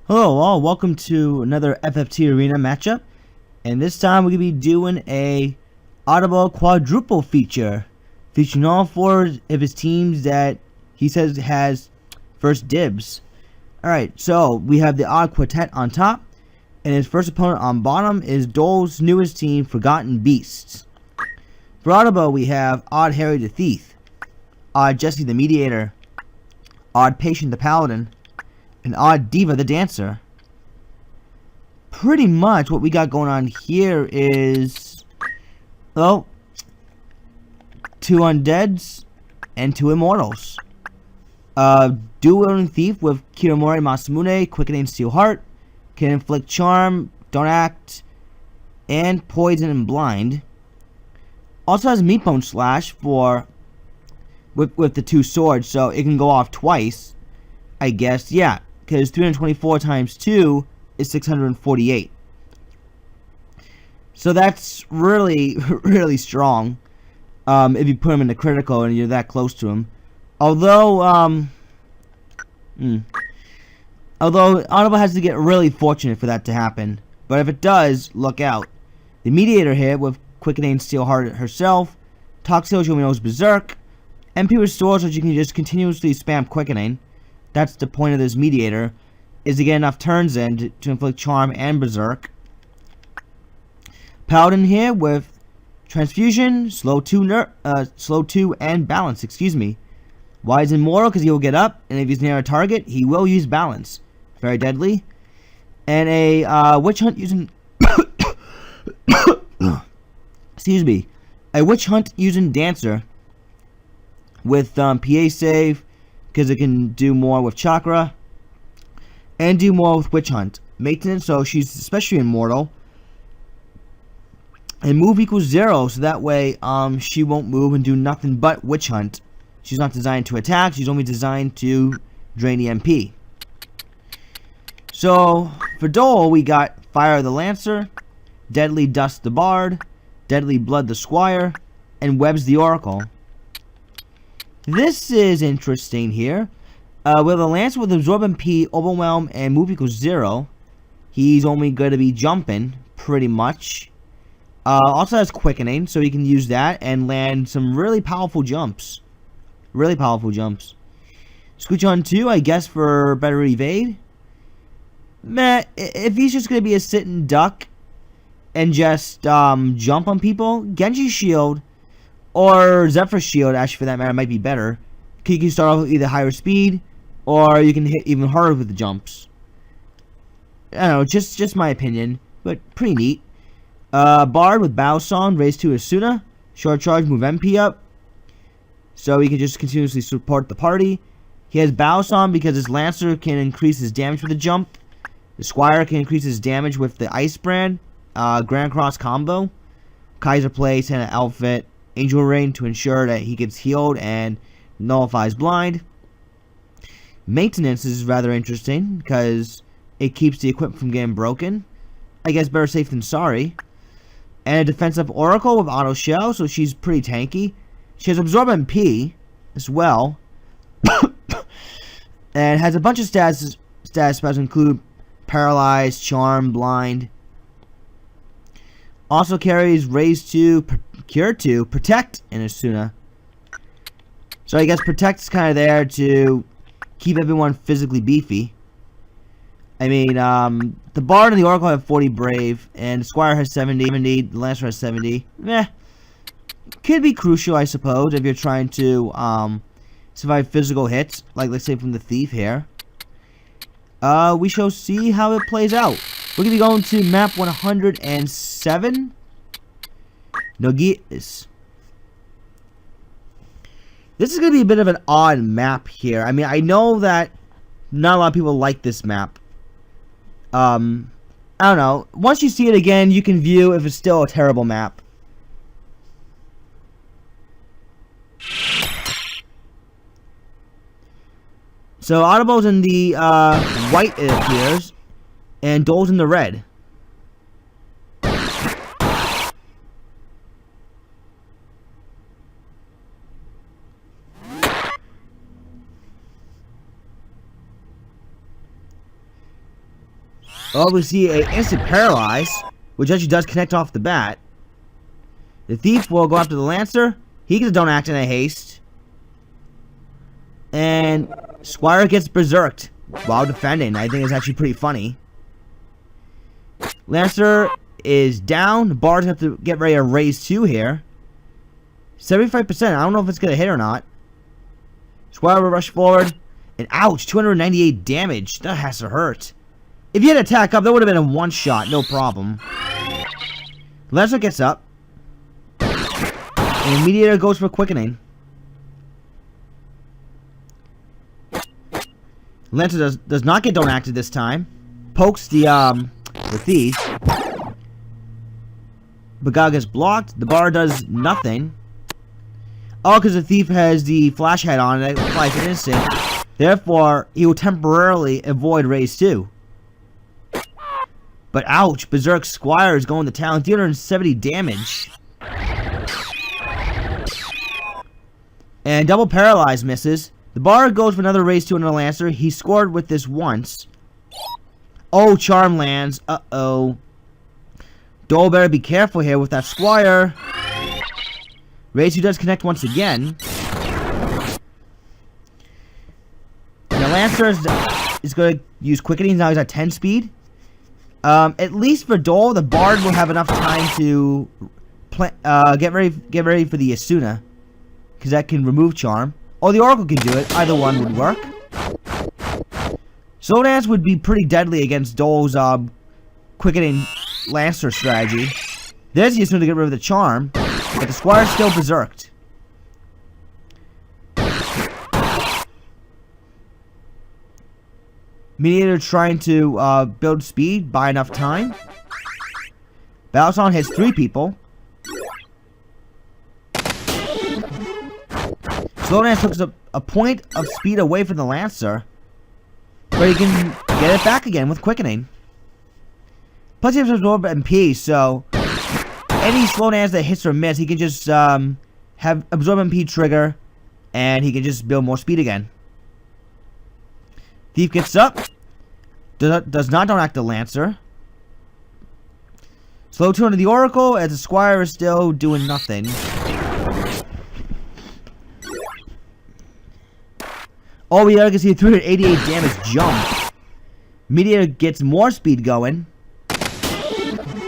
Hello all, welcome to another FFT Arena matchup, and this time we're going to be doing a Otabo Quadruple feature, featuring all four of his teams that he says has first dibs. Alright, so we have the Odd Quartet on top, and his first opponent on bottom is Dole's newest team, Forgotten Beasts. For Otabo we have Odd Harry the Thief, Odd Jesse the Mediator, Odd Patient the Paladin, and Odd Diva the Dancer. Pretty much what we got going on here is, well, 2 undeads and 2 immortals. Dual-wielding Thief with Kiromori Masamune, Quickening Steel Heart, can inflict Charm, Don't Act, and Poison and Blind. Also has Meatbone Slash for with the 2 swords, so it can go off twice, I guess. Yeah, because 324 times 2 is 648. So that's really, really strong. If you put him in the critical and you're that close to him. Although Otabo has to get really fortunate for that to happen. But if it does, look out. The Mediator here with Quickening Steel Heart herself, Toxio Jomino's Berserk, MP Restore, so you can just continuously spam Quickening. That's the point of this Mediator, is to get enough turns in to inflict Charm and Berserk. Paladin here with Transfusion, Slow 2 and Balance, excuse me. Why is Immortal? Because he will get up, and if he's near a target, he will use Balance. Very deadly. And a Witch Hunt using excuse me. A Witch Hunt using Dancer with PA save, because it can do more with Chakra and do more with Witch Hunt. Maintenance, so she's especially immortal. And move equals 0, so that way she won't move and do nothing but Witch Hunt. She's not designed to attack, she's only designed to drain the MP. So for Dole, we got Fire the Lancer, Deadly Dust the Bard, Deadly Blood the Squire, and Webs the Oracle. This is interesting here. With a Lancer with Absorb MP, Overwhelm, and Move equals 0, he's only going to be jumping, pretty much. Also has Quickening, so he can use that and land some really powerful jumps. Really powerful jumps. Scooch on 2, I guess, for better evade. Meh, if he's just going to be a sitting duck and just jump on people, Genji Shield or Zephyr Shield, actually for that matter, might be better. You can start off with either higher speed, or you can hit even harder with the jumps. I don't know, just my opinion, but pretty neat. Bard with Battle Song, raise to Asuna, short charge, move MP up, so he can just continuously support the party. He has Battle Song because his Lancer can increase his damage with the jump. The Squire can increase his damage with the Ice Brand, Grand Cross combo. Kaiser Play, Santa Outfit, Angel Rain to ensure that he gets healed and nullifies blind. Maintenance is rather interesting because it keeps the equipment from getting broken. I guess better safe than sorry. And a defensive Oracle with Auto Shell, so she's pretty tanky. She has Absorb MP as well. And has a bunch of status spells include Paralyze, Charm, Blind. Also carries Raise 2, Cure 2, Protect, and Asuna. So I guess Protect's kind of there to keep everyone physically beefy. I mean, the Bard and the Oracle have 40 Brave, and the Squire has 70, the Lancer has 70. Meh. Could be crucial, I suppose, if you're trying to survive physical hits, like let's say from the Thief here. We shall see how it plays out. We're going to be going to map 107. Nogis. This is going to be a bit of an odd map here. I mean, I know that not a lot of people like this map. I don't know. Once you see it again, you can view if it's still a terrible map. So Otabo's in the white, it appears, and Dole's in the red. Oh, we see a instant paralyze, which actually does connect off the bat. The thief will go after the Lancer. He gets a don't act in a haste. And Squire gets berserked while defending. I think it's actually pretty funny. Lancer is down. The Bard's have to get ready to raise 2 here. 75%. I don't know if it's going to hit or not. Squire will rush forward. And ouch, 298 damage. That has to hurt. If you had attack up, that would have been a one shot. No problem. Lancer gets up. And Mediator goes for quickening. Lancer does not get don't acted this time. Pokes the thief. Bagao gets blocked. The Bar does nothing. Oh, because the thief has the flash head on and it applies an instant. Therefore, he will temporarily avoid raise 2. But ouch, Berserk Squire is going to town. 370 damage. And double paralyze misses. The Bar goes for another raise 2 on the Lancer. He scored with this once. Oh, Charm lands. Uh-oh. Dole better be careful here with that Squire. Raise 2 does connect once again. And the Lancer is going to use quickening. Now he's at 10 speed. At least for Dole, the Bard will have enough time to get ready for the Asuna. Because that can remove Charm. Or the Oracle can do it. Either one would work. Slow Dance would be pretty deadly against Dole's quickening Lancer strategy. There's the Asuna to get rid of the Charm. But the Squire's still berserked. Mediator trying to build speed, buy enough time. Battleson hits 3 people. Slow Dance looks a point of speed away from the Lancer. But he can get it back again with quickening. Plus he has Absorb MP, so any Slow Dance that hits or miss, he can just have Absorb MP trigger, and he can just build more speed again. Thief gets up. Does not don't act the Lancer. Slow 2 into the Oracle, as the Squire is still doing nothing. Oh, we can see a 388 damage jump. Mediator gets more speed going.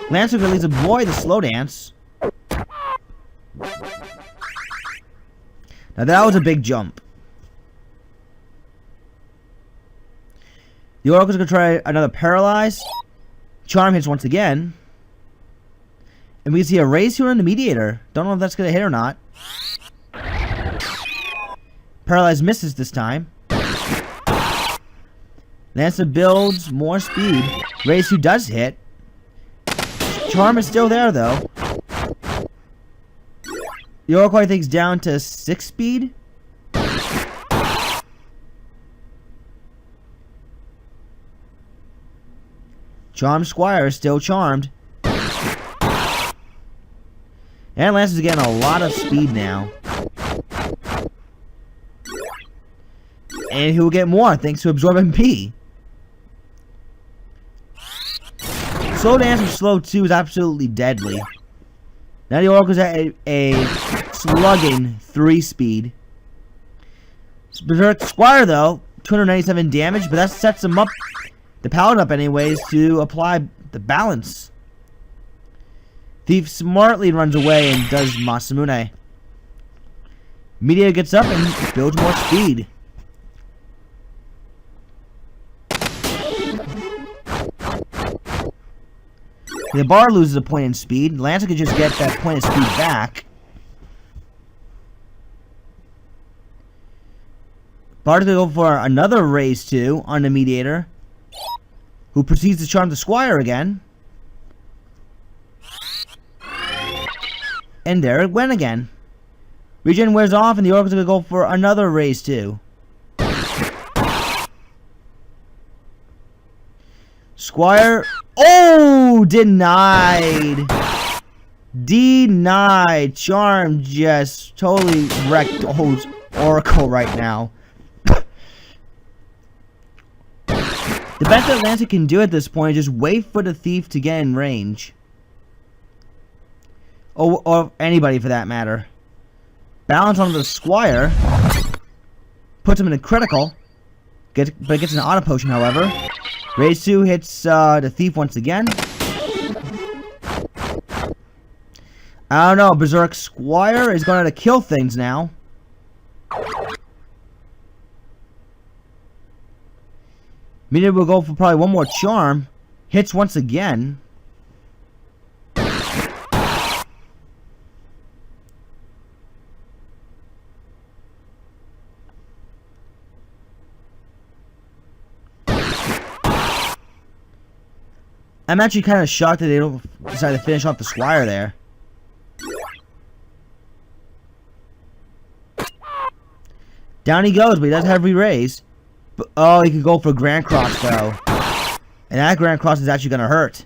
Lancer can at least avoid the Slow Dance. Now that was a big jump. The Oracle's gonna try another Paralyze. Charm hits once again. And we can see a raise here on the Mediator. Don't know if that's gonna hit or not. Paralyze misses this time. Lancer builds more speed. Raise 2 does hit. Charm is still there though. The Oracle I think is down to 6 speed. Charmed Squire is still charmed. And Lancer's getting a lot of speed now. And he will get more thanks to Absorb MP. Slow Dance with Slow 2 is absolutely deadly. Now the Oracle's at a slugging 3 speed. Berserk Squire though, 297 damage, but that sets him up, the Paladin up anyways, to apply the balance. Thief smartly runs away and does Masamune. Media gets up and builds more speed. The Bar loses a point in speed. Lancer can just get that point of speed back. Bar's gonna go for another raise 2 on the Mediator, who proceeds to charm the Squire again. And there it went again. Regen wears off and the Oracle's gonna go for another raise 2. Squire. Oh! Denied! Denied! Charm just totally wrecked O's Oracle right now. The best that Lancer can do at this point is just wait for the thief to get in range. Or anybody for that matter. Balance on the Squire. Puts him in a critical. But gets an auto potion, however. Raise 2 hits the thief once again. I don't know. Berserk Squire is going to kill things now. Meteor will go for probably one more charm. Hits once again. I'm actually kind of shocked that they don't decide to finish off the Squire there. Down he goes, but he does have re-raise. Oh, he could go for Grand Cross, though. And that Grand Cross is actually going to hurt.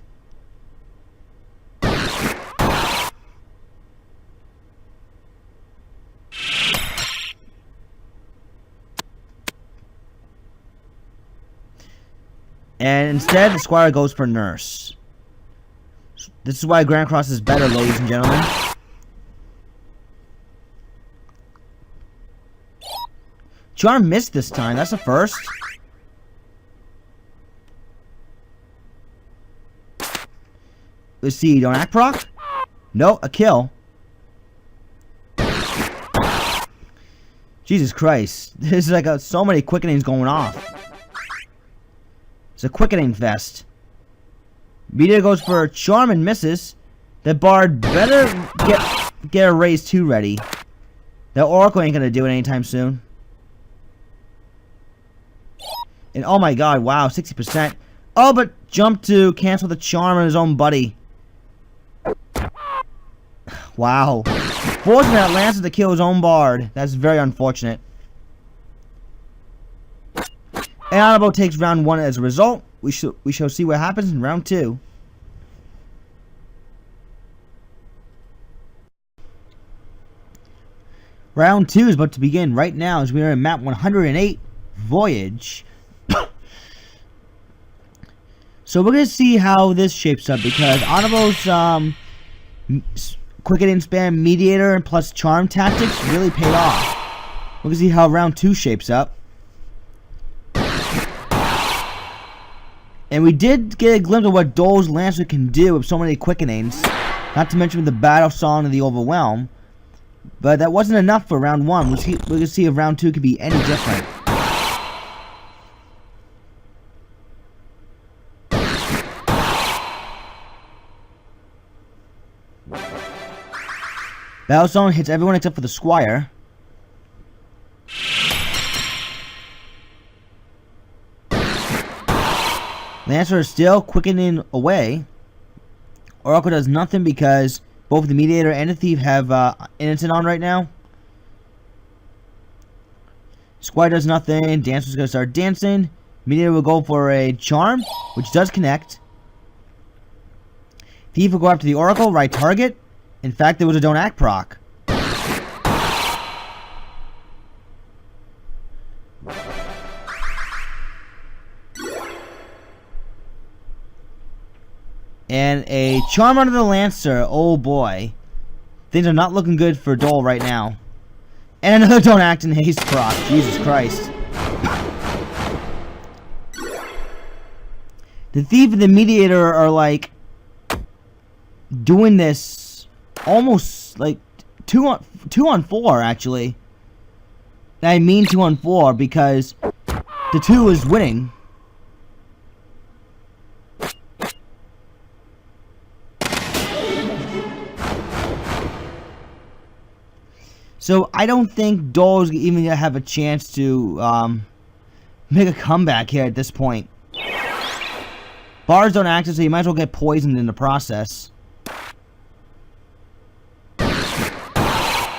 And instead, the Squire goes for Nurse. This is why Grand Cross is better, ladies and gentlemen. Charm missed this time. That's a first. Let's see. Don't act proc? No, a kill. Jesus Christ. There's like so many quickenings going off. It's a quickening fest. Meteor goes for a charm and misses. The Bard better get a raise 2 ready. That Oracle ain't gonna do it anytime soon. And oh my god, wow, 60%. Oh, but jumped to cancel the charm on his own buddy. Wow. Fortunate that Lancer to kill his own Bard. That's very unfortunate. And Otabo takes round 1 as a result. We shall see what happens in round 2. Round 2 is about to begin right now as we are in map 108, Voyage. So we're going to see how this shapes up because Otabo's quickening spam mediator and plus charm tactics really paid off. We're going to see how round 2 shapes up. And we did get a glimpse of what Dole's Lancer can do with so many quickenings. Not to mention the Battle Song and the Overwhelm. But that wasn't enough for round 1. We're going to see if round 2 could be any different. Battle Song hits everyone except for the Squire. Lancer is still quickening away. Oracle does nothing because both the Mediator and the Thief have Innocent on right now. Squire does nothing. Dancer's going to start dancing. Mediator will go for a Charm, which does connect. Thief will go after the Oracle, right target. In fact, there was a Don't Act proc. And a Charm under the Lancer. Oh boy. Things are not looking good for Dole right now. And another Don't Act and Haste proc. Jesus Christ. The Thief and the Mediator are like doing this almost like 2 on 4 actually. I mean 2 on 4 because the 2 is winning. So I don't think Dole's even gonna have a chance to make a comeback here at this point. Bars don't act, so you might as well get poisoned in the process.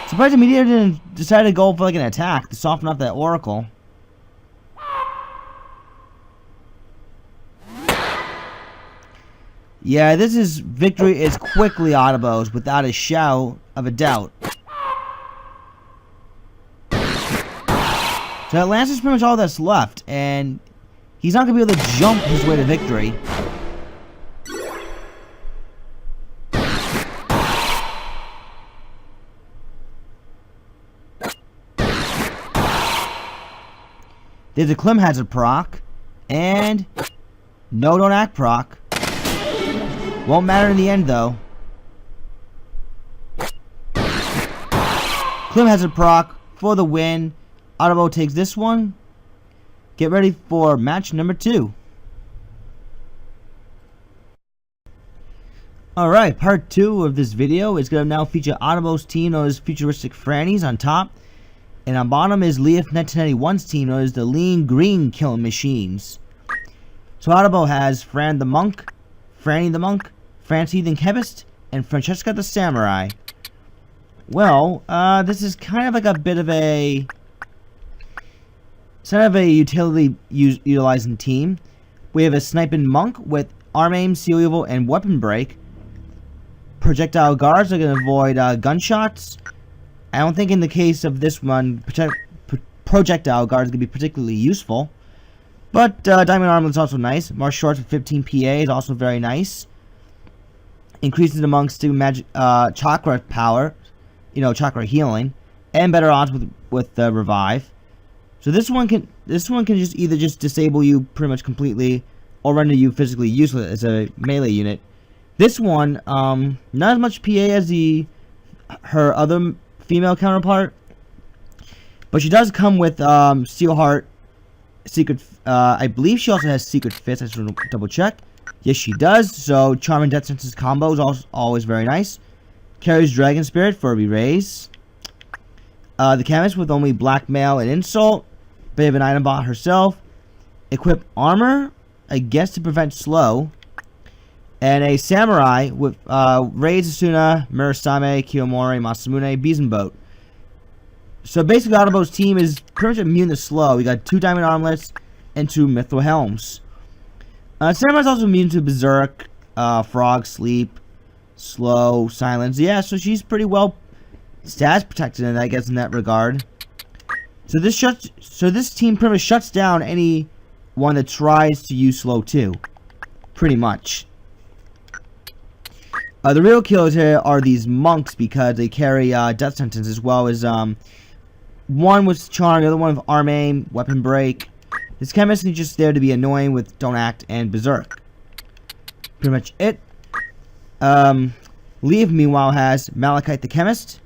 Surprised the Meteor didn't decide to go for like an attack to soften up that Oracle. Yeah, this is victory is quickly Otabo's without a shadow of a doubt. So that Lancer's pretty much all that's left, and he's not going to be able to jump his way to victory. There's a Clim Hazard proc. And no, don't act proc. Won't matter in the end, though. Clim Hazard proc for the win. Otabo takes this one. Get ready for match number 2. Alright, part 2 of this video is going to now feature Otabo's team known as Futuristic Frannies on top. And on bottom is Leaf 1991's team known as the Lean Green Killing Machines. So Otabo has Fran the Monk, Franny the Monk, Francie the Chemist, and Francesca the Samurai. Well, this is kind of like a bit of a... It's kind of a utility utilizing team. We have a Sniping Monk with Arm Aim, Seal Evil, and Weapon Break. Projectile Guards are going to avoid gunshots. I don't think in the case of this one, projectile guard is going to be particularly useful. But Diamond Armlet is also nice. Martial Shorts with 15 PA is also very nice. Increases amongst magic, chakra power, chakra healing, and better odds with Revive. So this one can just either disable you pretty much completely, or render you physically useless as a melee unit. This one, not as much PA as her other female counterpart, but she does come with Steelheart, Secret. I believe she also has Secret Fist. I should double check. Yes, she does. So Charm and Death Sentence combo is always very nice. Carries Dragon Spirit for a re-raise. The Chemist with only Blackmail and Insult. Bit of an item bot herself. Equip Armor, I guess to prevent slow. And a Samurai with Raid Asuna, Murasame, Kiyomori, Masamune, Beezenboat. So basically Otabo's team is pretty much immune to slow. We got 2 Diamond Armlets and 2 Mithril Helms. Samurai's also immune to Berserk, Frog, Sleep, Slow, Silence. Yeah, so she's pretty well stats protected, I guess, in that regard. So this team pretty much shuts down anyone that tries to use slow too. Pretty much. The real killers here are these monks because they carry Death Sentence as well as one with Charm, the other one with Arm Aim, Weapon Break. This Chemist is just there to be annoying with Don't Act and Berserk. Pretty much it. Leaf, meanwhile, has Malachite the Chemist,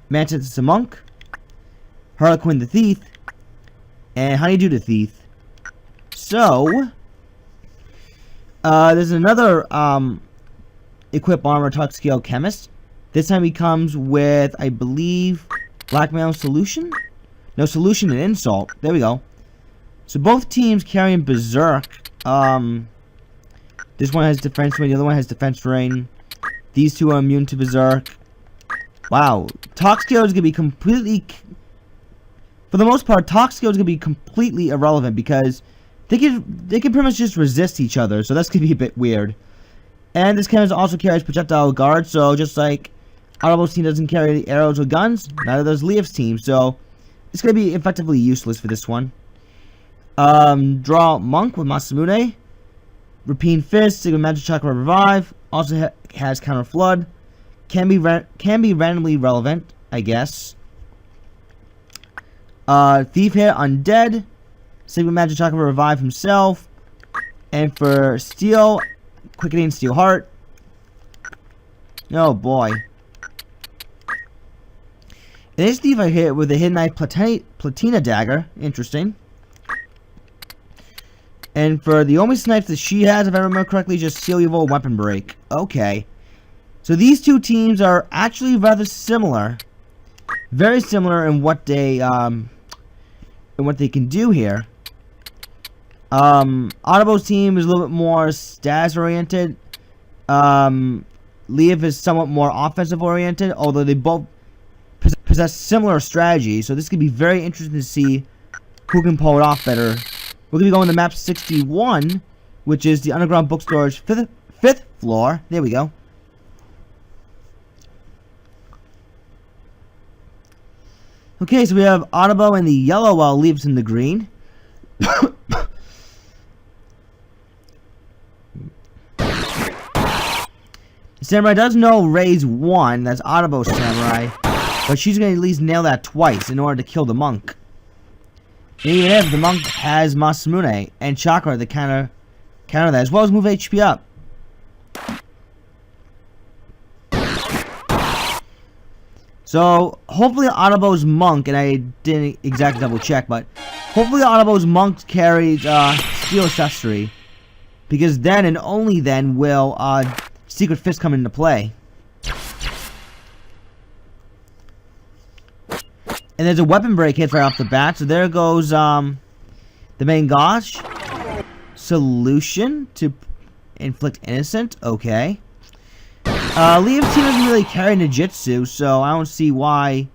Mantis the Monk, Harlequin the Thief, and Honeydew the Thief. So, there's another Equip Armor Talk Scale Chemist. This time he comes with, I believe, Blackmail Solution? No, Solution and Insult. There we go. So both teams carrying Berserk. This one has Defense Ring, the other one has Defense Ring. These two are immune to Berserk. Wow. Talk Scale is going to be completely... For the most part, Talk Scale is going to be completely irrelevant because they can pretty much just resist each other. So that's going to be a bit weird. And this chemist also carries Projectile Guard, so just like Otabo's team doesn't carry arrows or guns, neither does Leaf's team, so it's going to be effectively useless for this one. Draw Monk with Masamune, Rapine Fist, Sigma Magic Chakra Revive, also has Counter Flood, can be randomly relevant, I guess. Thief here, Undead, Sigma Magic Chakra Revive himself, and for Steel, Quickening Steel Heart. Oh boy. And this thief I hit with a Hidden Knife Platina Dagger. Interesting. And for the only snipes that she has, if I remember correctly, just Seal Evil, Weapon Break. Okay. So these two teams are actually rather similar. Very similar in what they can do here. Otabo's team is a little bit more stats oriented. Leaf is somewhat more offensive oriented, although they both possess similar strategies. So this could be very interesting to see who can pull it off better. We're gonna be going to map 61, which is the underground bookstore's fifth floor. There we go. Okay, so we have Otabo in the yellow while Leaf's in the green. Samurai does know raise 1. That's Otabo Samurai. But she's going to at least nail that twice in order to kill the monk. And even if the monk has Masamune and Chakra to counter that, as well as move HP up. So, hopefully Otabo's monk, and I didn't exactly double check, but hopefully Otabo's monk carries Steel Accessory. Because then and only then will Secret Fist come into play. And there's a weapon break hit right off the bat, so there goes the main Gosh. Solution to inflict innocent, okay. Liam's team doesn't really carry Ninjutsu, so I don't see why.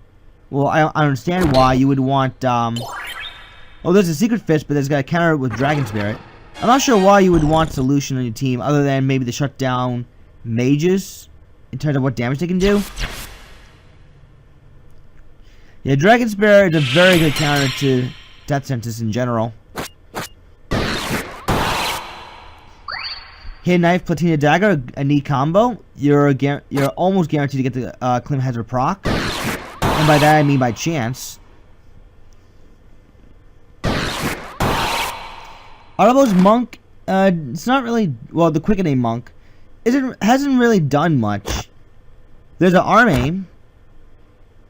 Well, I understand why you would want. Oh, there's a Secret Fist, but there's got a counter with Dragon Spirit. I'm not sure why you would want Solution on your team, other than maybe to shut down mages in terms of what damage they can do. Yeah, Dragon Spirit is a very good counter to Death Sentence in general. Hidden Knife, Platina Dagger, a neat combo. You're almost guaranteed to get the Clim Hazard proc. And by that I mean by chance. Otabo's monk, it's not really, well, the quickening monk hasn't really done much. There's an arm aim.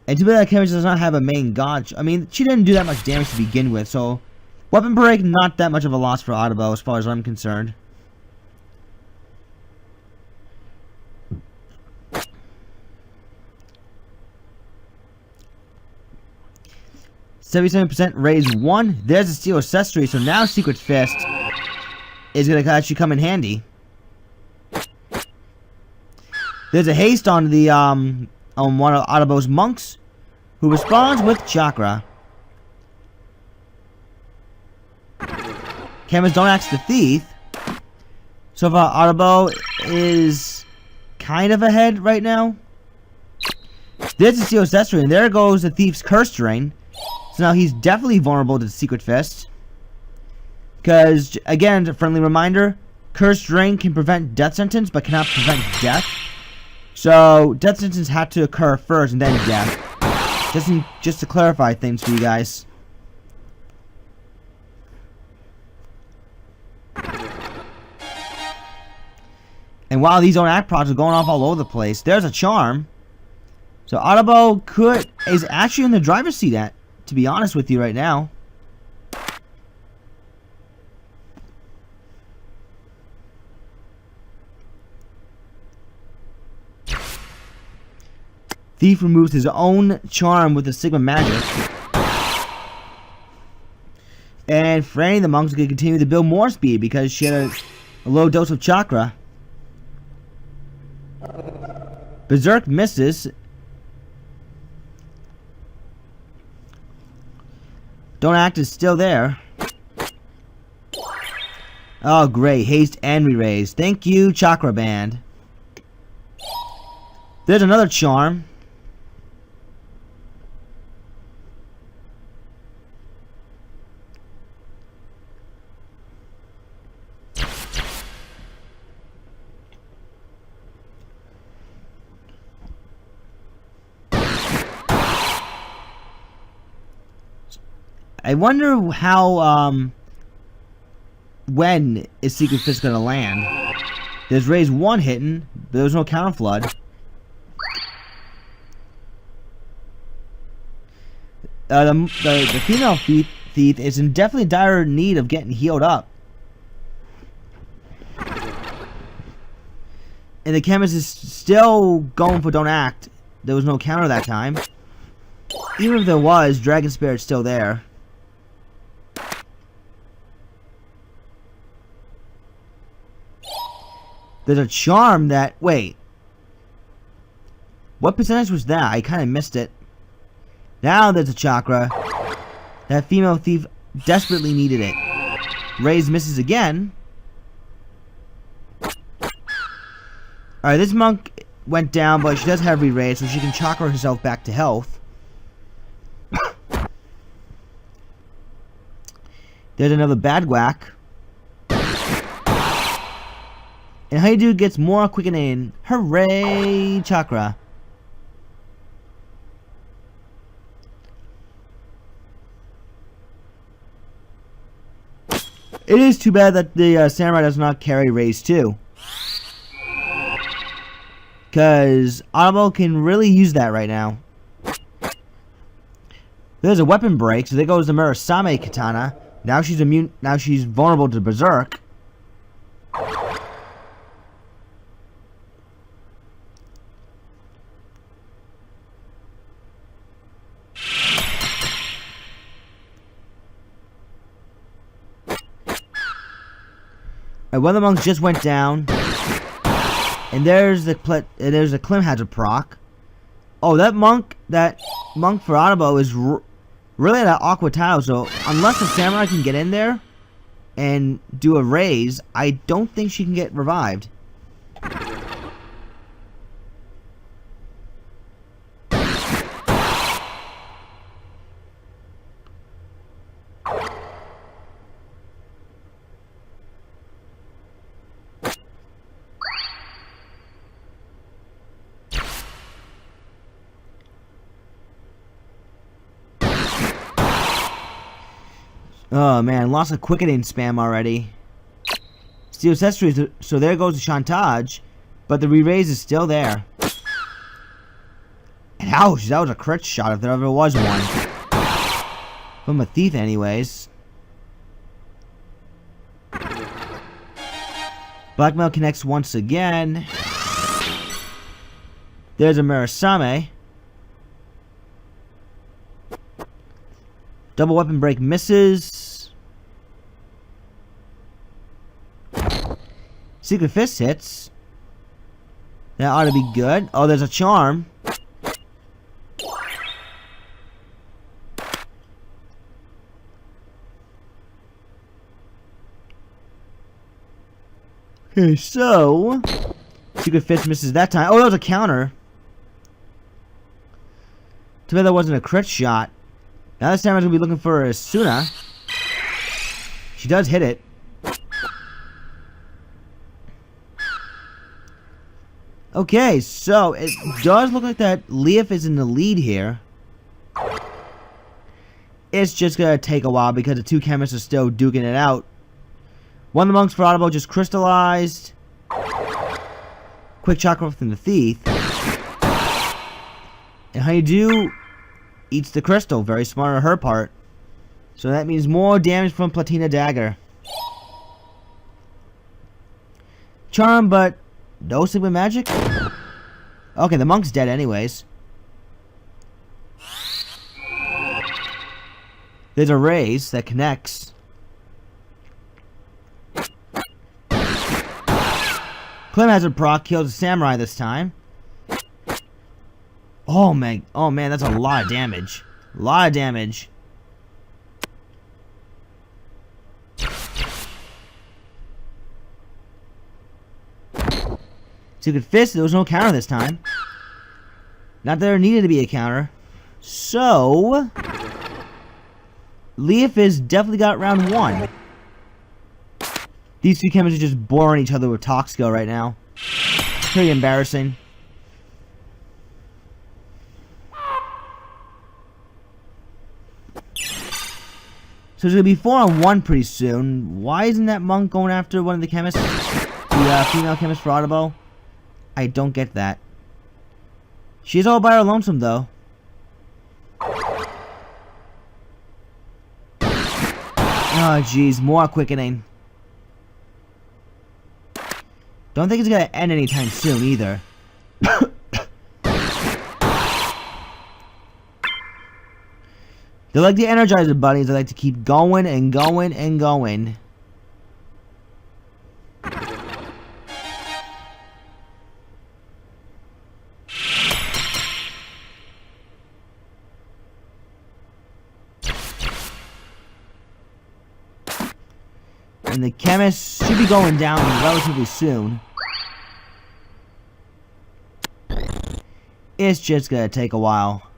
And too bad that character does not have a main gotch. I mean, she didn't do that much damage to begin with, so weapon break, not that much of a loss for Otabo as far as I'm concerned. 77% raise 1. There's a Steel Accessory, so now Secret Fist is going to actually come in handy. There's a haste on the on one of Otabo's monks, who responds with Chakra. Cameras don't axe the thief. So far, Otabo is kind of ahead right now. There's a Steel Accessory, and there goes the thief's Curse Drain. So now he's definitely vulnerable to the Secret Fist. Because, again, a friendly reminder, Curse Drain can prevent Death Sentence, but cannot prevent death. So, Death Sentence had to occur first, and then death. Just to clarify things for you guys. And while these own act procs are going off all over the place, there's a charm. So Otabo is actually in the driver's seat to be honest with you right now. Thief removes his own charm with the Sigma magic. And Franny the monk's going to continue to build more speed because she had a low dose of chakra. Berserk misses. Don't Act is still there. Oh, great. Haste and re-raise. Thank you, Chakra Band. There's another charm. I wonder how, when is Secret Fist gonna land? There's raise 1 hitting, but there was no counter flood. The female thief is in definitely dire need of getting healed up. And the chemist is still going for Don't Act. There was no counter that time. Even if there was, Dragon Spirit's still there. There's a charm that... Wait. What percentage was that? I kind of missed it. Now there's a chakra. That female thief desperately needed it. Raise misses again. Alright, this monk went down, but she does have re-raise, so she can chakra herself back to health. There's another bad whack. And Honeydew gets more quickening. Hooray! Chakra. It is too bad that the Samurai does not carry Raise 2. Because Otabo can really use that right now. There's a weapon break, so there goes the Murasame Katana. Now she's immune. Now she's vulnerable to Berserk. One of the monks just went down, and there's the Klim Hazard proc. Oh, that monk for Otabo is really at an awkward tile. So unless the Samurai can get in there and do a raise, I don't think she can get revived. Oh man, lost a quickening spam already. Steel accessories, so there goes the Chantage, but the re-raise is still there. And ouch, that was a crit shot if there ever was one. From a thief anyways. Blackmail connects once again. There's a Murasame. Double weapon break misses. Secret Fist hits. That ought to be good. Oh, there's a charm. Okay, so Secret Fist misses that time. Oh, that was a counter. Too bad that wasn't a crit shot. Now this time I'm going to be looking for a Suna. She does hit it. Okay, so it does look like that Leaf is in the lead here. It's just going to take a while because the two chemists are still duking it out. One of the monks for Otabo just crystallized. Quick chakra from the thief. And Honeydew eats the crystal. Very smart on her part. So that means more damage from Platina Dagger. Charm, but no Sigma magic? Okay, the monk's dead anyways. There's a raise that connects. Klim Hazard proc kills the Samurai this time. Oh man, that's a lot of damage. A lot of damage. Secret Fist, there was no counter this time. Not that there needed to be a counter. So Leaf has definitely got round one. These two chemists are just boring each other with Toxico right now. Pretty embarrassing. So there's going to be 4-on-1 pretty soon. Why isn't that monk going after one of the chemists? The female chemist for Otabo? I don't get that. She's all by her lonesome though. Oh jeez, more quickening. Don't think it's gonna end anytime soon either. They're like the Energizer bunnies. They like to keep going and going and going. And the chemist should be going down relatively soon. It's just gonna take a while.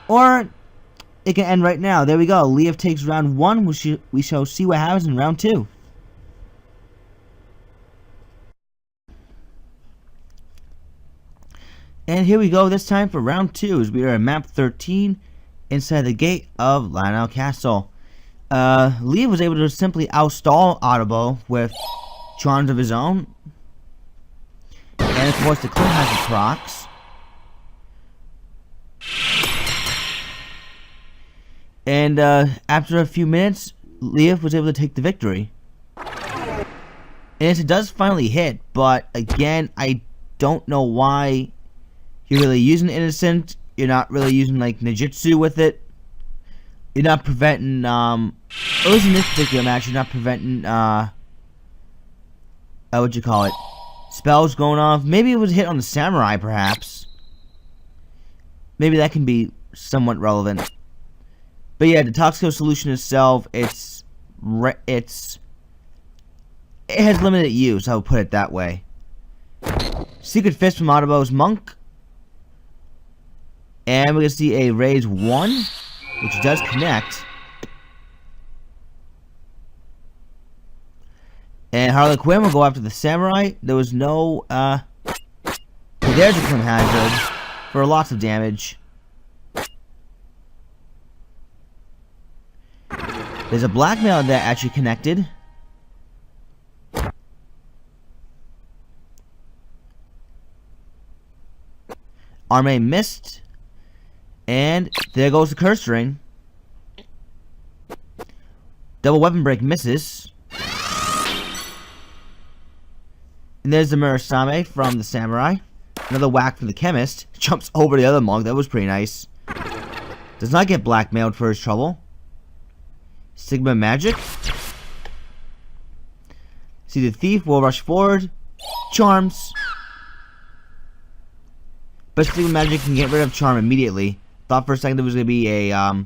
Or it can end right now. There we go. Leaf takes round 1. We shall see what happens in round 2. And here we go this time for round 2, as we are at map 13 inside the gate of Lionel Castle. Leaf was able to simply outstall Otabo with charms of his own. And of course the Clint has the procs. And after a few minutes, Leaf was able to take the victory. And it does finally hit, but again, I don't know why you're really using Innocent. You're not really using like Ninjutsu with it. You're not preventing, at least in this particular match, you're not preventing, what'd you call it? Spells going off. Maybe it was a hit on the Samurai, perhaps. Maybe that can be somewhat relevant. But yeah, the Toxico solution itself, it has limited use, I would put it that way. Secret Fist from Otabo's Monk. And we're going to see a raise 1, which does connect. And Harley Quinn will go after the Samurai. There was no, there's a Crim Hazard for lots of damage. There's a blackmail that actually connected. Arme missed. And there goes the curse ring. Double weapon break misses. And there's the Murasame from the Samurai. Another whack from the Chemist. Jumps over the other monk. That was pretty nice. Does not get blackmailed for his trouble. Sigma Magic. See, the Thief will rush forward. Charms. But Sigma Magic can get rid of Charm immediately. Thought for a second there was going to be a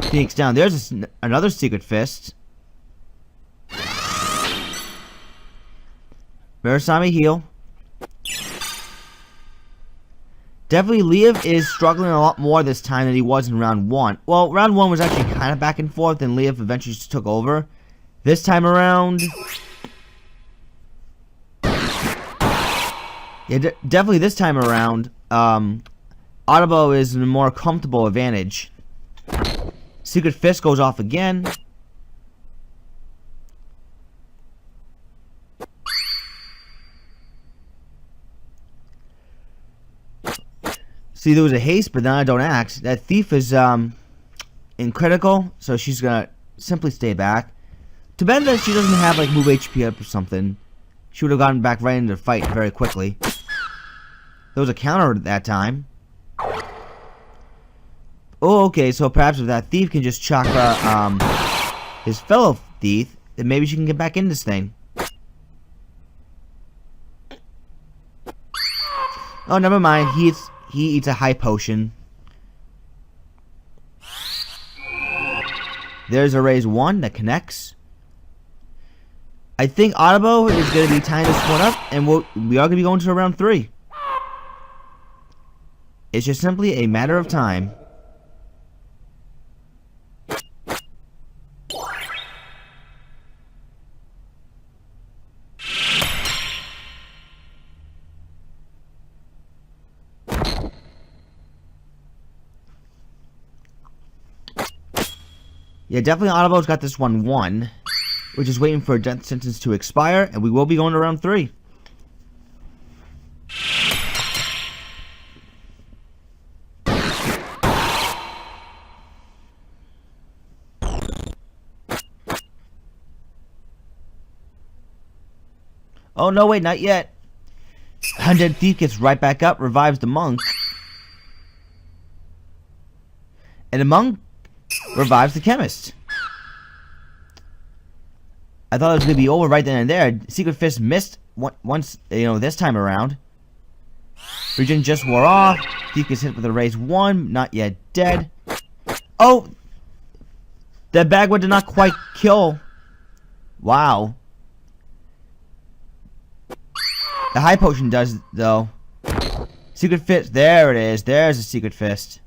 Phoenix down. There's another Secret Fist. Murasame heal. Definitely Leaf is struggling a lot more this time than he was in round 1. Well, round 1 was actually kind of back and forth, and Leaf eventually just took over. This time around, yeah, definitely this time around, Otabo is in a more comfortable advantage. Secret Fist goes off again. See, there was a haste, but then I don't act. That Thief is in critical, so she's gonna simply stay back. Too bad that she doesn't have like move HP up or something. She would have gotten back right into the fight very quickly. There was a counter at that time. Oh, okay, so perhaps if that Thief can just chakra his fellow Thief, then maybe she can get back in this thing. Oh, never mind. He eats a high potion. There's a raise 1 that connects. I think Otabo is going to be tying this one up, and we are going to be going to round 3. It's just simply a matter of time. Yeah, definitely Otabo's got this one won. We're just waiting for a death sentence to expire, and we will be going to round 3. Oh, no, wait, not yet. Undead Thief gets right back up, revives the monk. And the monk revives the Chemist. I thought it was going to be over right then and there. Secret Fist missed once, this time around. Regen just wore off. Thief gets hit with a raise 1. Not yet dead. Oh! That Bagwood did not quite kill. Wow. The high potion does, though. Secret Fist. There it is. There's a Secret Fist.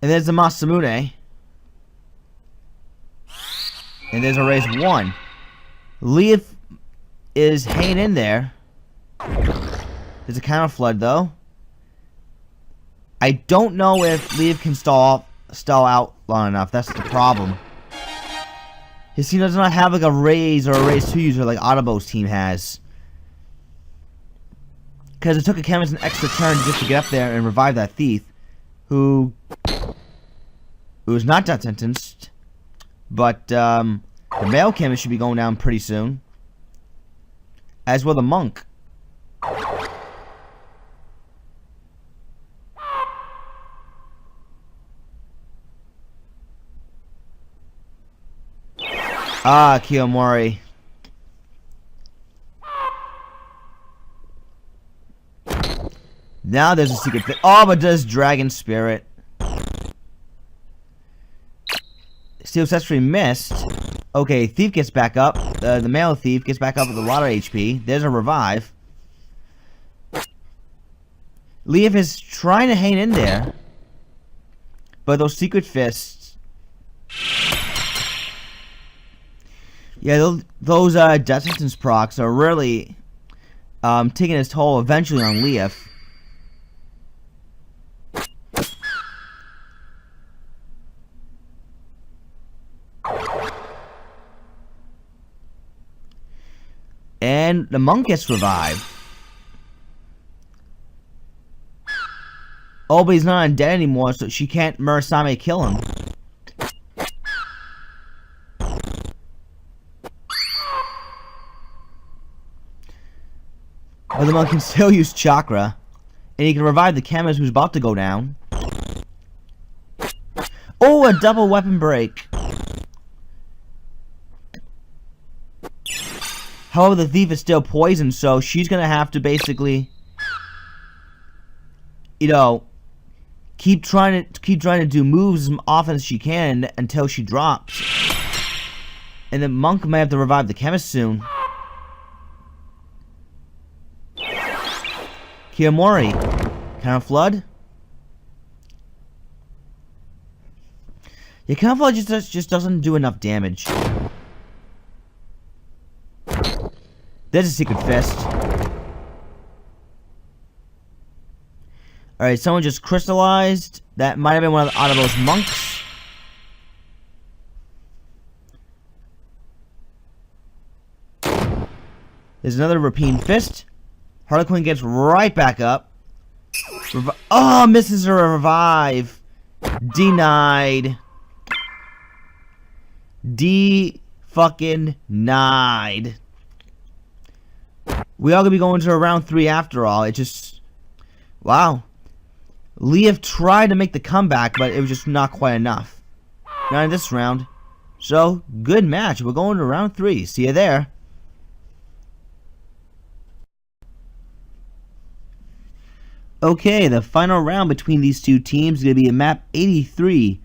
And there's the Masamune. And there's a raise 1. Leaf is hanging in there. There's a counter flood though. I don't know if Leaf can stall out long enough. That's the problem. His team does not have like a raise or a raise 2 user like Otabo's team has. Because it took a chemist an extra turn just to get up there and revive that thief. Who is not death sentenced. But the male chemist should be going down pretty soon. As will the monk. Ah, Kiyomori. Now there's a secret fit. Oh, but does Dragon Spirit. Steel Accessory missed. Okay, Thief gets back up. The male Thief gets back up with a lot of HP. There's a revive. Leaf is trying to hang in there. But those secret fists. Yeah, those death sentence procs are really taking its toll eventually on Leaf. And the monk gets revived. Oh, but he's not undead anymore, so she can't Murasame kill him. But the monk can still use chakra. And he can revive the chemist who's about to go down. Oh, a double weapon break. However, the thief is still poisoned, so she's gonna have to basically, you know, keep trying to do moves as often as she can until she drops. And the monk may have to revive the chemist soon. Kiyomori, counter flood. Yeah, counter flood just doesn't do enough damage. There's a secret fist. Alright, someone just crystallized. That might have been one of the Otabo's monks. There's another Rapine fist. Harlequin gets right back up. Oh, misses a revive. Denied. Fucking-nied. We are going to be going to round 3 after all. It just... Wow. Leaf tried to make the comeback, but it was just not quite enough. Not in this round. So, good match. We're going to round 3. See you there. Okay, the final round between these two teams is going to be a map 83.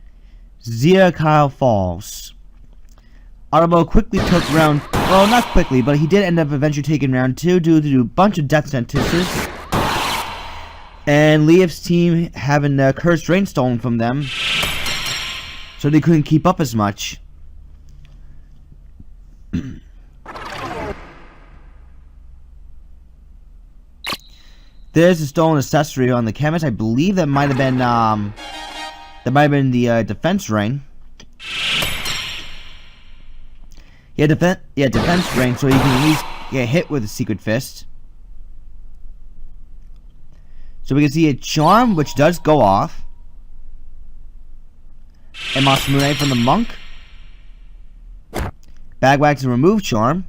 Zirikyle Falls. Otabo quickly took round... Well, not quickly, but he did end up eventually taking round 2 due to a bunch of death sentences. And Leaf's team having the cursed rain stolen from them. So they couldn't keep up as much. There's a stolen accessory on the chemist. I believe that might have been the defense ring. Yeah, defense ring, so you can at least get hit with a secret fist. So we can see a charm, which does go off. And Masamune from the monk. Bagwag to remove charm.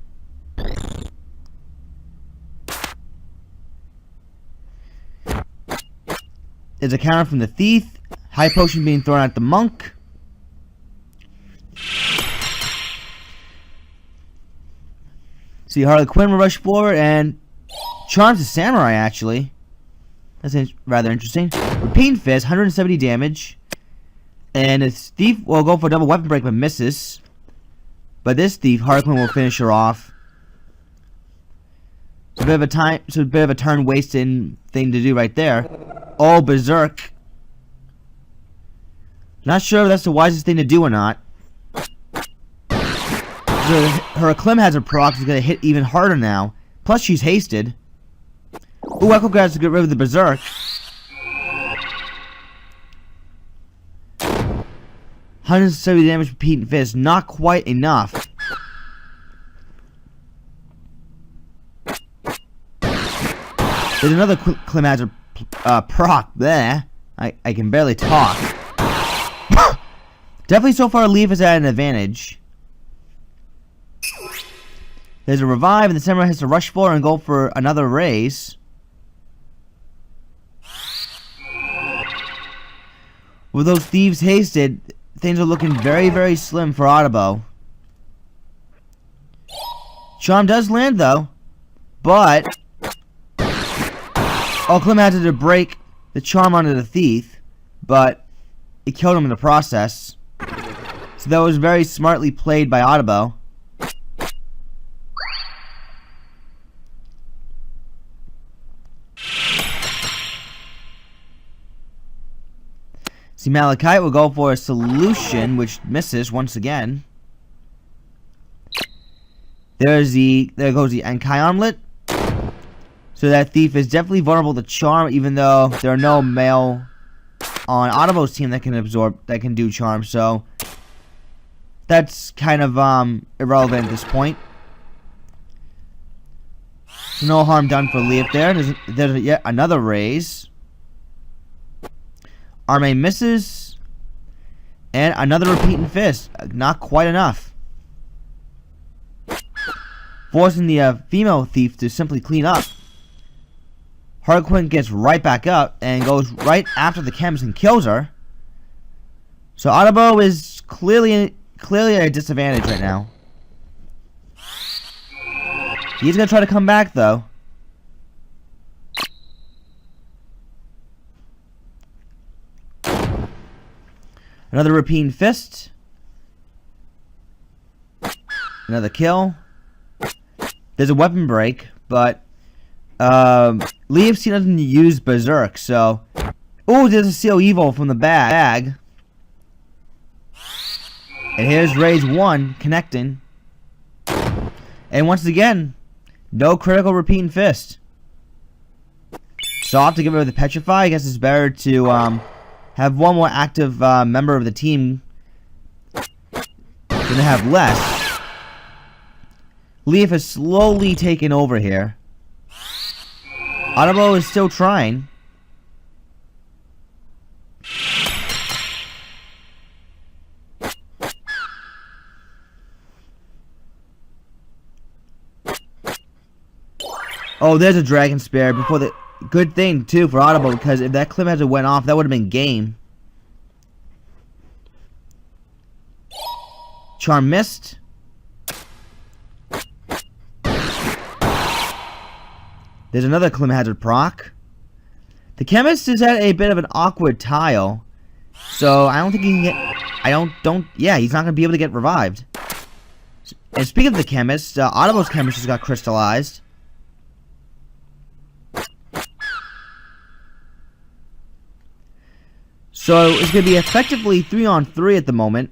There's a counter from the thief. High potion being thrown at the monk. See Harley Quinn will rush forward and charms the samurai actually. That's rather interesting. Rapine fist, 170 damage. And this thief will go for a double weapon break but misses. But this thief, Harley Quinn, will finish her off. It's a bit of a turn wasting thing to do right there. Oh, berserk. Not sure if that's the wisest thing to do or not. Her Klim has a proc, is going to hit even harder now. Plus, she's hasted. Ooh, Echo grabs to get rid of the Berserk. 170 damage repeating fist, not quite enough. There's another Klim Hazard proc there. I can barely talk. Definitely so far Leaf is at an advantage. There's a revive and the samurai has to rush forward and go for another raise. With those thieves hasted, things are looking very, very slim for Otabo. Charm does land though, but Klim had to break the charm onto the thief, but it killed him in the process. So that was very smartly played by Otabo. See, Malachite will go for a solution, which misses once again. There goes the Ankai Armlet. So that thief is definitely vulnerable to charm, even though there are no male on Otabo's team that can do charm. So that's kind of irrelevant at this point. So no harm done for Leaf there. There's yet another raise. Arme misses. And another repeating fist. Not quite enough. Forcing the female thief to simply clean up. Harlequin gets right back up and goes right after the chemist and kills her. So Otabo is clearly at a disadvantage right now. He's going to try to come back though. Another repeating fist. Another kill. There's a weapon break, but Leaf's doesn't use Berserk, so... Oh, there's a Seal Evil from the bag. And here's Raise 1 connecting. And once again, no critical repeating fist. So I'll have to get rid of the Petrify. I guess it's better to have one more active member of the team than to have less. Leaf has slowly taken over here. Otabo is still trying. Oh, there's a Dragon Spear before the... Good thing, too, for Otabo, because if that Klim Hazard went off, that would have been game. Charm missed. There's another Klim Hazard proc. The chemist is at a bit of an awkward tile. So, I don't think he can get... Yeah, he's not going to be able to get revived. And speaking of the chemist, Otabo's chemist just got crystallized. So, it's going to be effectively 3-on-3 at the moment.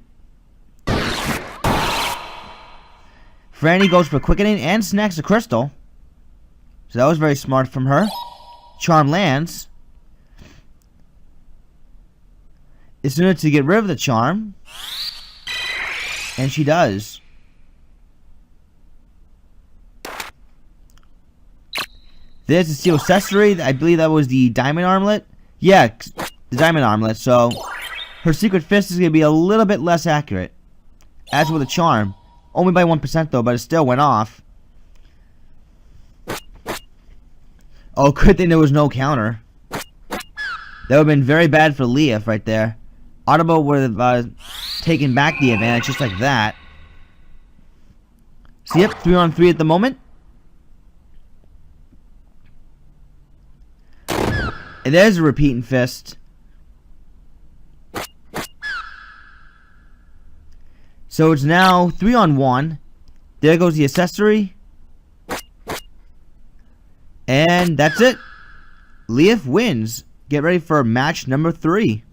Franny goes for quickening and snacks a crystal. So that was very smart from her. Charm lands. It's in order to get rid of the charm. And she does. There's the steel accessory. I believe that was the diamond armlet. Yeah, the diamond armlet. So her secret fist is going to be a little bit less accurate. As with the charm. Only by 1% though, but it still went off. Oh, good thing there was no counter. That would have been very bad for Leaf right there. Otabo would have taken back the advantage just like that. So yep, 3-on-3 at the moment. And there's a repeating fist. So it's now 3-on-1. There goes the accessory. And that's it. Leaf wins. Get ready for match number 3.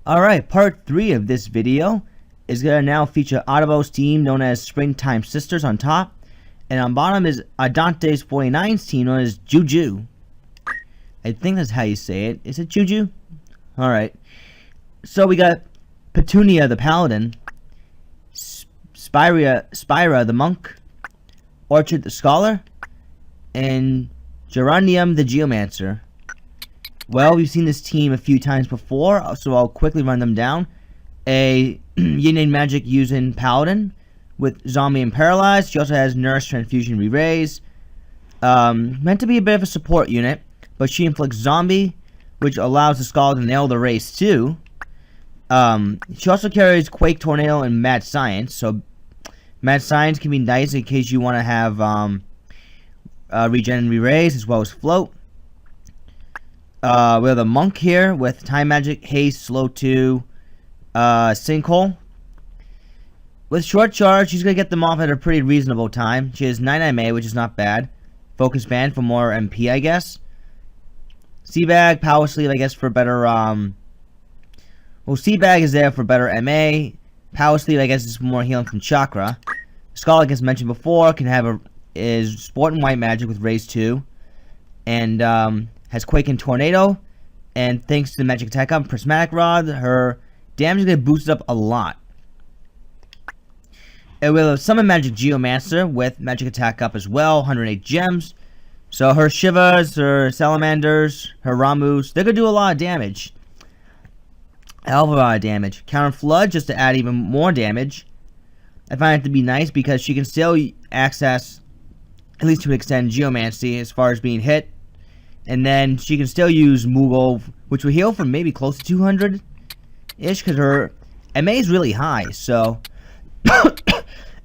Alright, part 3 of this video is going to now feature Otabo's team known as Springtime Sisters on top. And on bottom is Adante's 49's team known as Juju. I think that's how you say it. Is it Juju? Alright. So we got Petunia the Paladin, Spira the Monk, Orchard the Scholar, and Geranium the Geomancer. Well, we've seen this team a few times before, so I'll quickly run them down. A Yin Magic using Paladin with Zombie and Paralyzed. She also has Nurse, Transfusion, Re-Raise. Meant to be a bit of a support unit, but she inflicts Zombie, which allows the Scholar to nail the race too. She also carries Quake, Tornado, and Mad Science, so Mad Science can be nice in case you want to have Regen and Re-Raise as well as Float. We have the Monk here with Time Magic, Haste, Slow 2, Sinkhole. With Short Charge, she's going to get them off at a pretty reasonable time. She has 9 MA, which is not bad. Focus Band for more MP, I guess. Seabag, Power Sleeve, I guess, for better, well, Seabag is there for better MA. Power Sleeve, I guess, is for more healing from Chakra. Skull, like I mentioned before, can have is Sport and White Magic with Raise 2. And, has Quake and Tornado. And thanks to the Magic Attack Up, Prismatic Rod, her damage is going to boost up a lot. And we'll have Summon Magic Geomancer with Magic Attack Up as well, 108 gems. So her Shivas, her Salamanders, her Ramus, they're going to do a lot of damage. A hell of a lot of damage. Counter Flood just to add even more damage. I find it to be nice because she can still access, at least to an extent, Geomancy as far as being hit. And then she can still use Moogle, which will heal for maybe close to 200-ish, because her MA is really high, so...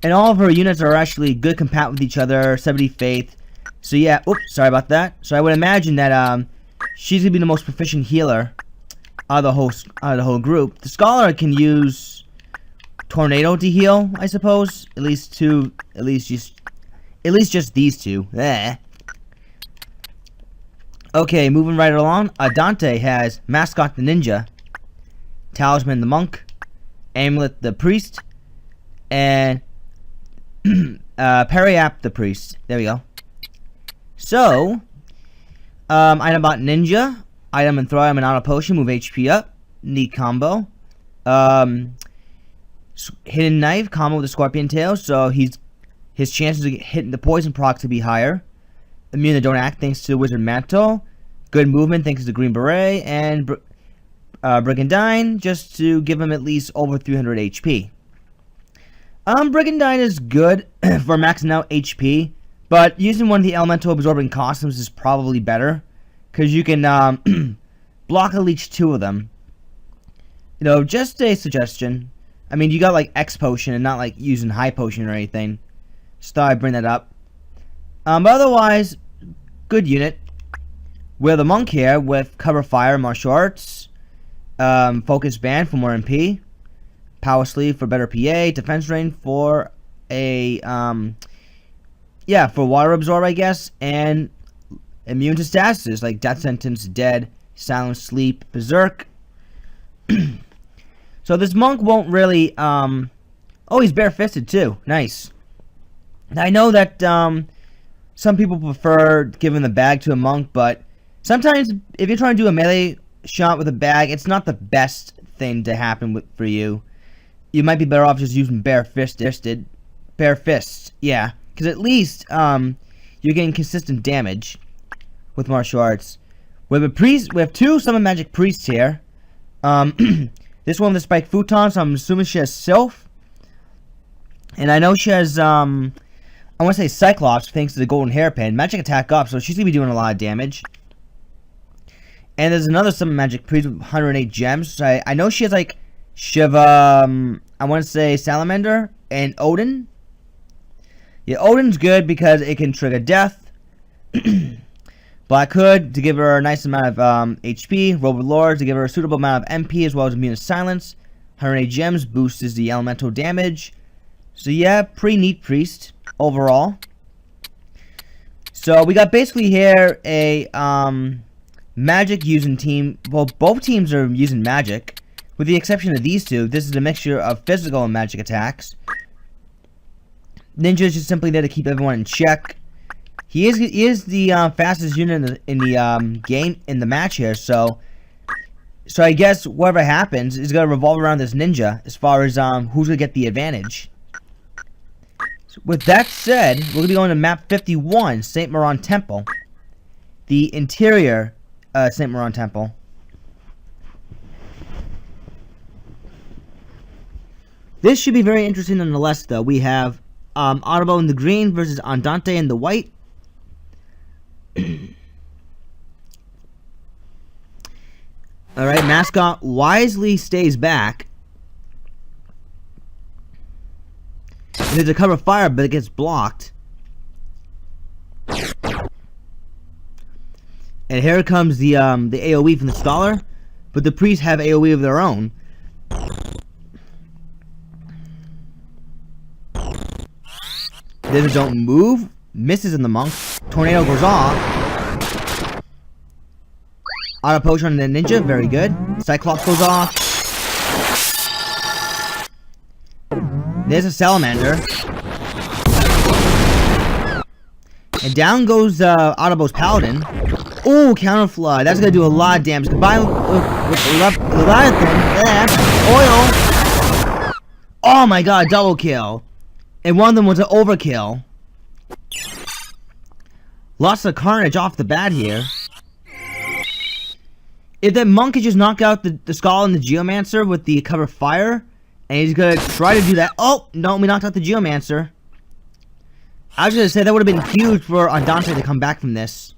and all of her units are actually good compat with each other, 70 Faith. So yeah, oops, sorry about that. So I would imagine that she's going to be the most proficient healer out of the whole group. The Scholar can use Tornado to heal, I suppose. At least just these two. Okay, moving right along. Adante has Mascot the Ninja, Talisman the Monk, Amulet the Priest, and Periap the Priest. There we go. So, item bot Ninja, item and throw item and auto potion, move HP up. Neat combo. Hidden Knife, combo with the Scorpion Tail, so his chances of hitting the poison proc to be higher. Immune to Don't Act thanks to the Wizard Mantle. Good movement thanks to the Green Beret. And Brigandine just to give him at least over 300 HP. Brigandine is good for maxing out HP, but using one of the Elemental Absorbing Costumes is probably better, because you can block at least 2 of them. You know, just a suggestion. I mean, you got like X Potion and not like using High Potion or anything. Just thought I'd bring that up. But otherwise, good unit. We're the Monk here with Cover Fire, Martial Arts, Focus Band for more MP, Power Sleeve for better PA, Defense Rain for a, yeah, for Water Absorb, I guess, and immune to statuses like Death Sentence, Dead, Silent Sleep, Berserk. So this Monk won't really, oh, he's barefisted too. Nice. I know that, some people prefer giving the bag to a Monk, but sometimes if you're trying to do a melee shot with a bag, it's not the best thing to happen for you. You might be better off just using bare fists, yeah, because at least you're getting consistent damage with martial arts. We have a priest. We have 2 summon magic priests here. This one with the spiked futon, so I'm assuming she has Sylph, and I know she has I want to say Cyclops, thanks to the golden hairpin. Magic attack up, so she's going to be doing a lot of damage. And there's another summon magic priest with 108 gems. So I know she has like Shiva, I want to say Salamander, and Odin. Yeah, Odin's good because it can trigger death. Black Hood to give her a nice amount of HP. Robe of Lords to give her a suitable amount of MP as well as immune to silence. 108 gems boosts the elemental damage. So yeah, pretty neat priest overall. So we got basically here a magic using team. Well, both teams are using magic. With the exception of these two, this is a mixture of physical and magic attacks. Ninja is just simply there to keep everyone in check. He is the fastest unit in the game, in the match here, so I guess whatever happens is going to revolve around this ninja as far as who's going to get the advantage. So with that said, we're going to be going to map 51, St. Moran Temple. The interior St. Moran Temple. This should be very interesting nonetheless, though. We have Otabo in the green versus Andante in the white. Alright, mascot wisely stays back. There's a cover fire, but it gets blocked. And here comes the AoE from the scholar, but the priests have AoE of their own. They don't move. Misses in the monk. Tornado goes off. Auto potion on the ninja. Very good. Cyclops goes off. There's a salamander. And down goes Otabo's paladin. Ooh, counter flood. That's gonna do a lot of damage. Combined with Leviathan. Oil. Oh my god, double kill. And one of them was an overkill. Lots of carnage off the bat here. If that monk could just knock out the skull and the geomancer with the cover fire, and he's gonna try to do that. Oh no, we knocked out the geomancer. I was gonna say that would have been huge for Andante to come back from this.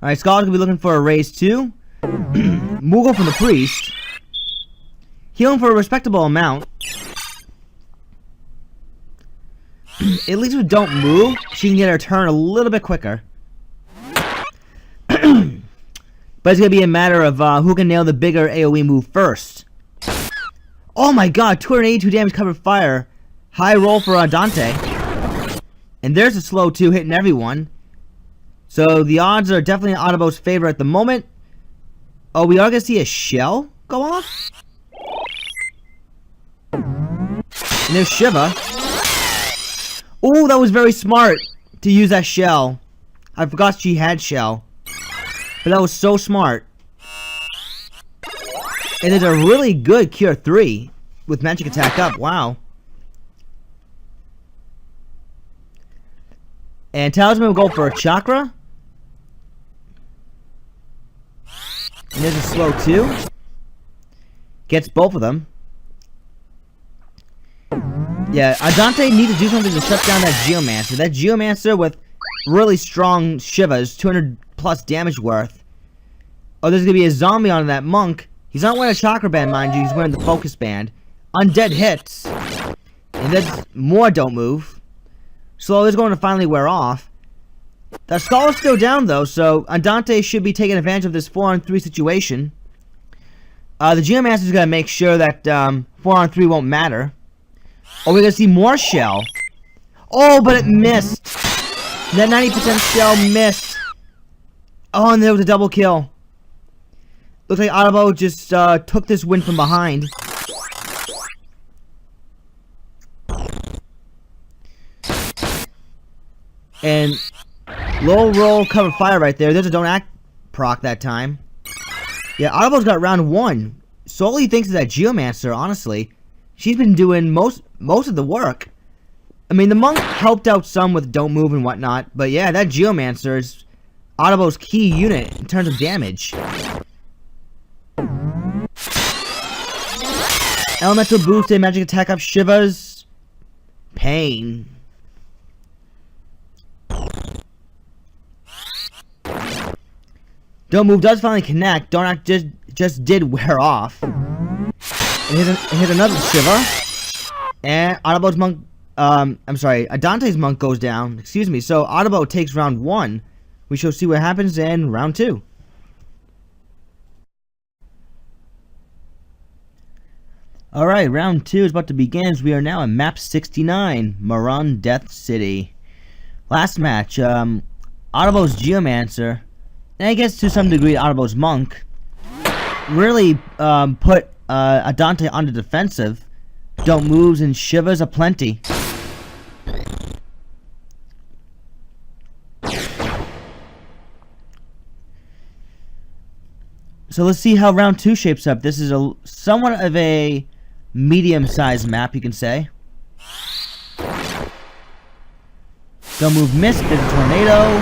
Alright, Scholar's gonna be looking for a raise too. Moogle from the priest. Healing for a respectable amount. At least with Don't Move, she can get her turn a little bit quicker. But it's gonna be a matter of who can nail the bigger AoE move first. Oh my god, 282 damage covered fire. High roll for Andante. And there's a slow 2 hitting everyone. So the odds are definitely in Otabo's favor at the moment. Oh, we are gonna see a shell go off? And there's Shiva. Oh, that was very smart to use that shell. I forgot she had shell. But that was so smart. And there's a really good Cure 3 with magic attack up. Wow. And Talisman will go for a chakra. And there's a slow 2. Gets both of them. Yeah, Andante needs to do something to shut down that Geomancer. That Geomancer with really strong Shivas, 200 plus damage worth. Oh, there's gonna be a zombie on that monk. He's not wearing a chakra band, mind you. He's wearing the focus band. Undead hits. And then more Don't Move. Slow is going to finally wear off. The Scholar's still down though, so Andante should be taking advantage of this 4-on-3 situation. The Geomancer is gonna make sure that 4-on-3 won't matter. Oh, we're gonna see more shell. Oh, but it missed. That 90% shell missed. Oh, and there was a double kill. Looks like Otabo just took this win from behind. And low roll cover fire right there. There's a don't act proc that time. Yeah, Otabo's got round 1. Solely thanks to that Geomancer, honestly. She's been doing most of the work. I mean, the monk helped out some with Don't Move and whatnot, but yeah, that Geomancer is Otabo's key unit in terms of damage. Elemental boost and magic attack up Shivas. Pain. Don't Move does finally connect. Don't Act just did wear off. And here's another Shiva. And Otabo's monk, I'm sorry, Andante's monk goes down. Excuse me. So Otabo takes round 1. We shall see what happens in round 2. Alright, round 2 is about to begin as we are now in map 69, Moran Death City. Last match, Otabo's Geomancer, and I guess to some degree Otabo's monk, really put Adante on the defensive. Don't moves and shivers aplenty. So let's see how round 2 shapes up. This is a somewhat of a medium-sized map, you can say. Don't move missed. There's a tornado.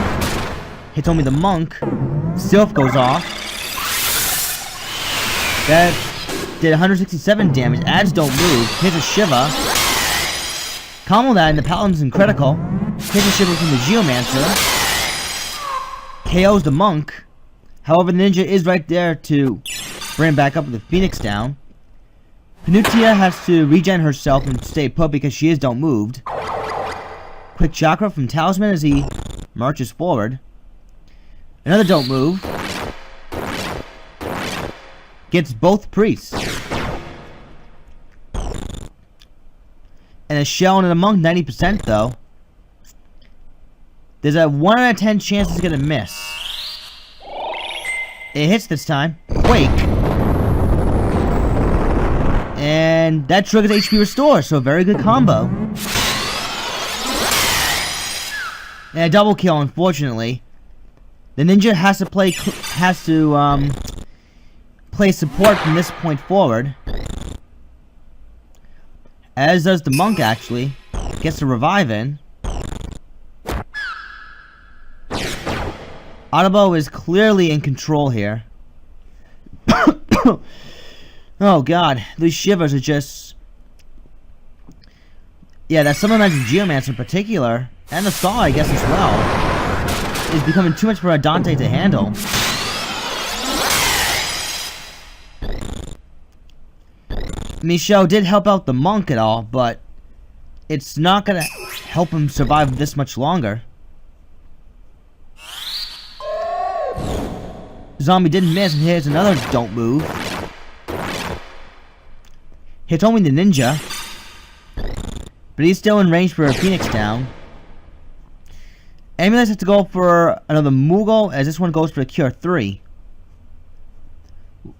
Hits only the monk. Sylph goes off. That did 167 damage. Ads don't move. Hits a Shiva. Combo that, and the Paladin's in critical. Hits a Shiva from the Geomancer. KOs the monk. However, the ninja is right there to bring him back up with the Phoenix down. Panutia has to regen herself and stay put because she is don't moved. Quick chakra from Talisman as he marches forward. Another don't move. Gets both priests. And a shell and a monk, 90% though. There's a 1 out of 10 chance it's gonna miss. It hits this time. Quake. And that triggers HP restore, so a very good combo. And a double kill, unfortunately. The ninja has to play support from this point forward. As does the monk, actually. Gets a revive in. Otabo is clearly in control here. Oh god, these shivers are just... Yeah, that Summon Magic Geomancer in particular, and the Saw, I guess, as well, is becoming too much for Adante to handle. Michelle did help out the monk at all, but it's not gonna help him survive this much longer. Zombie didn't miss, and here's another don't move. Hits only the ninja, but he's still in range for a Phoenix down. Amulet has to go for another Moogle, as this one goes for a Cure 3.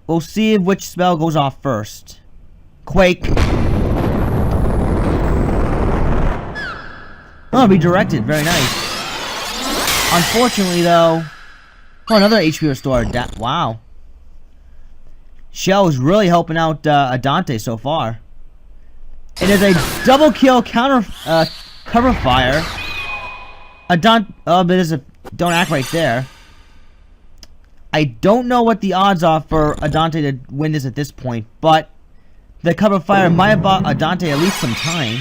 We'll see which spell goes off first. Quake. Oh, redirected. Very nice. Unfortunately, though... Oh, another HP restore. Wow. Shell is really helping out Adante so far. It is a double kill counter cover fire. Adante... Oh, but there's a... Don't act right there. I don't know what the odds are for Adante to win this at this point, but... The cover fire might have bought Adante at least some time.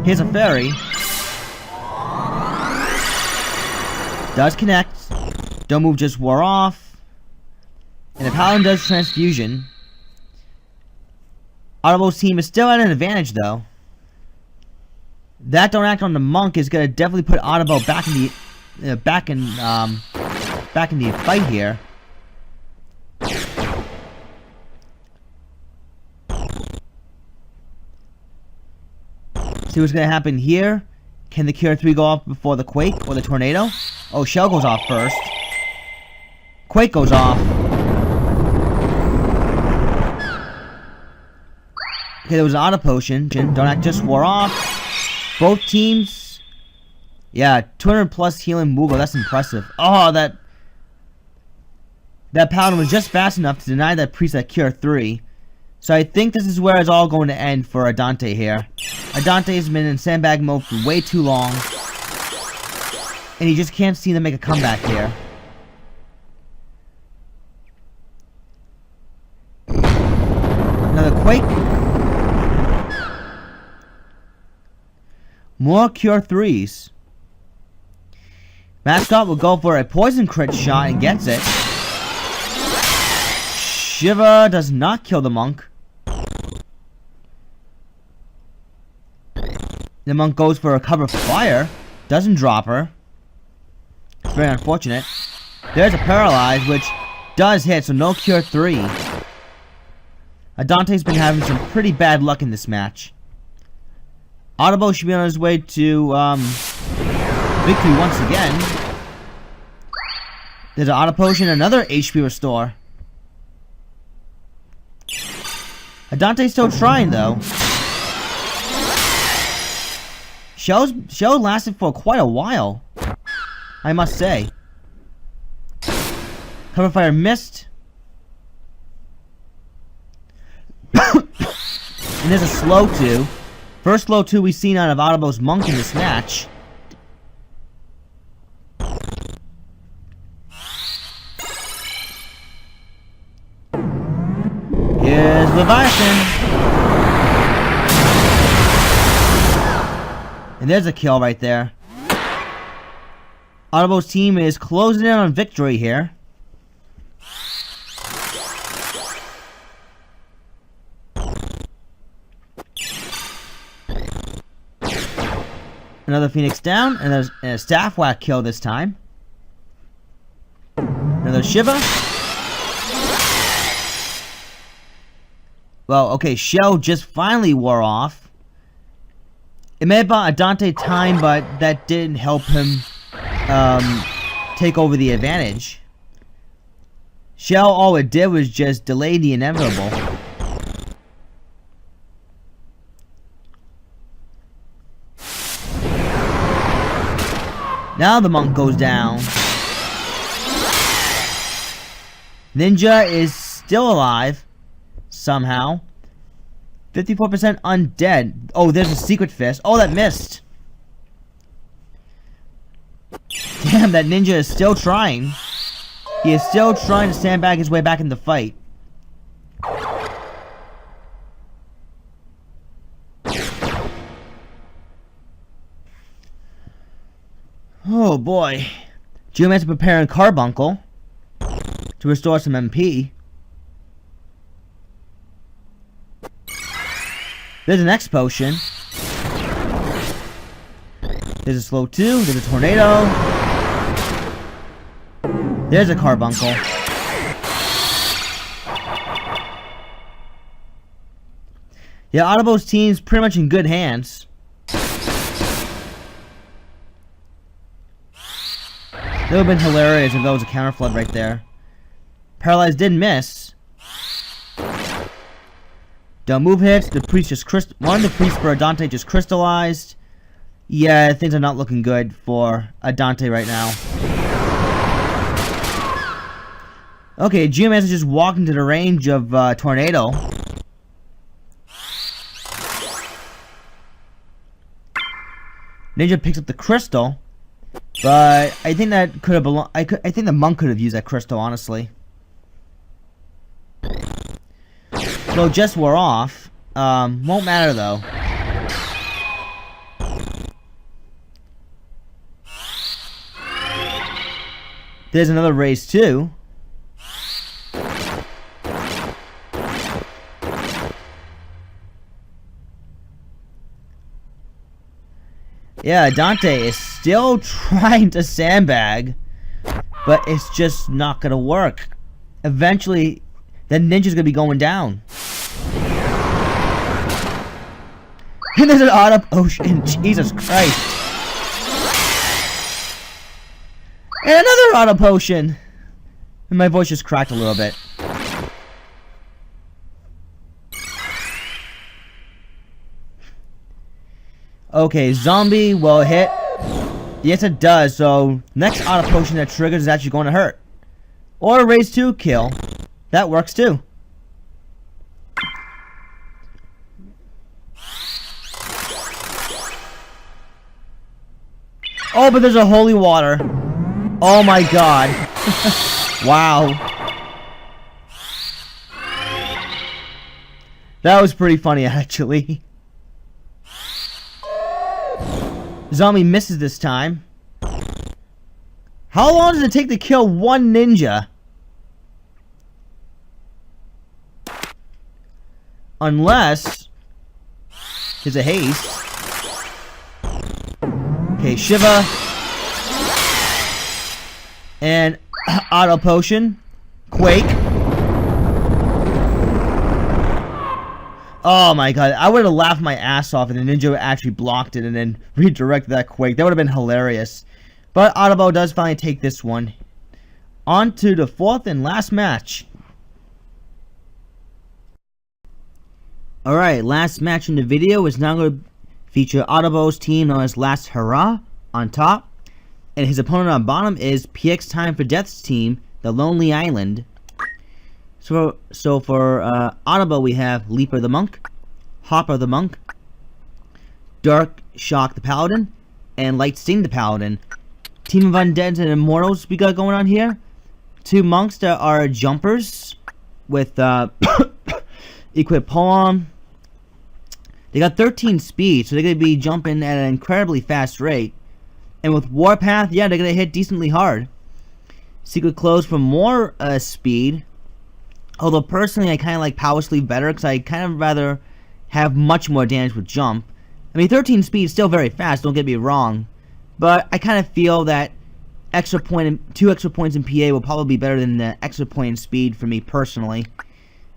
Here's a fairy. Does connect. Don't move just wore off. And the Paladin does transfusion. Otabo's team is still at an advantage though. That don't act on the monk is gonna definitely put Otabo back in the back in the fight here. See what's gonna happen here. Can the Cure 3 go off before the Quake or the Tornado? Oh, Shell goes off first. Quake goes off. Okay, there was an auto potion. Don't act just wore off. Both teams. Yeah, 200 plus healing Moogle. That's impressive. Oh, that Paladin was just fast enough to deny that priest at Cure 3. So I think this is where it's all going to end for Adante here. Adante has been in sandbag mode for way too long. And he just can't seem to make a comeback here. Another Quake. More Cure 3s. Mascot will go for a poison crit shot and gets it. Shiva does not kill the monk. The monk goes for a cover fire. Doesn't drop her. It's very unfortunate. There's a paralyze, which does hit, so no Cure 3. Adante's been having some pretty bad luck in this match. Otabo should be on his way to victory once again. There's an auto potion, another HP restore. Dante's still trying though. Shell lasted for quite a while, I must say. Cover fire missed. And there's a slow 2. First slow 2 we've seen out of Otabo's monk in this match. Here's Leviathan. And there's a kill right there. Otabo's team is closing in on victory here. Another Phoenix down, and a staff whack kill this time. Another Shiva. Well, okay, Shell just finally wore off. It may have bought a Dante time, but that didn't help him take over the advantage. Shell, all it did was just delay the inevitable. Now the monk goes down. Ninja is still alive. Somehow. 54% undead. Oh, there's a secret fist. Oh, that missed. Damn, that ninja is still trying. He is still trying to sandbag his way back in the fight. Oh boy. Geomancer preparing Carbuncle to restore some MP. There's an X potion. There's a slow 2. There's a tornado. There's a Carbuncle. Yeah, Otabo's team's pretty much in good hands. That would have been hilarious if that was a counter flood right there. Paralyzed did miss. Don't move hits. The priest just one of the priests for Adante just crystallized. Yeah, things are not looking good for Adante right now. Okay, Geomancer just walked into the range of Tornado. Ninja picks up the crystal, but I think that could have belonged. I think the monk could have used that crystal, honestly. So just wore off. Won't matter though. There's another raise too. Yeah, Dante is still trying to sandbag, but it's just not gonna work. Eventually, that ninja's gonna be going down. And there's an auto potion. Jesus Christ. And another auto potion. And my voice just cracked a little bit. Okay, zombie will hit. Yes, it does. So, next auto potion that triggers is actually going to hurt. Or a raise 2 kill. That works too. Oh, but there's a holy water. Oh my god. Wow. That was pretty funny, actually. Zombie misses this time. How long does it take to kill one ninja? Unless there's a haste. Okay, Shiva. And auto potion. Quake. Oh my god, I would have laughed my ass off if the ninja actually blocked it and then redirected that Quake. That would have been hilarious. But Otabo does finally take this one. On to the 4th and last match. Alright, last match in the video is now going to feature Otabo's team known as Last Hurrah on top. And his opponent on bottom is PX Time for Death's team, the Lonely Island. So for Otabo we have Leaper the Monk, Hopper the Monk, Dark Shock the Paladin, and Light Sting the Paladin. Team of Undeads and Immortals we got going on here. Two monks that are jumpers with equipped polearm. They got 13 speed, so they're going to be jumping at an incredibly fast rate. And with Warpath, yeah, they're going to hit decently hard. Secret Clothes for more speed. Although personally, I kind of like Power Sleeve better because I kind of rather have much more damage with jump. I mean, 13 speed is still very fast, don't get me wrong. But I kind of feel that 2 extra points in PA will probably be better than the extra point in speed for me personally.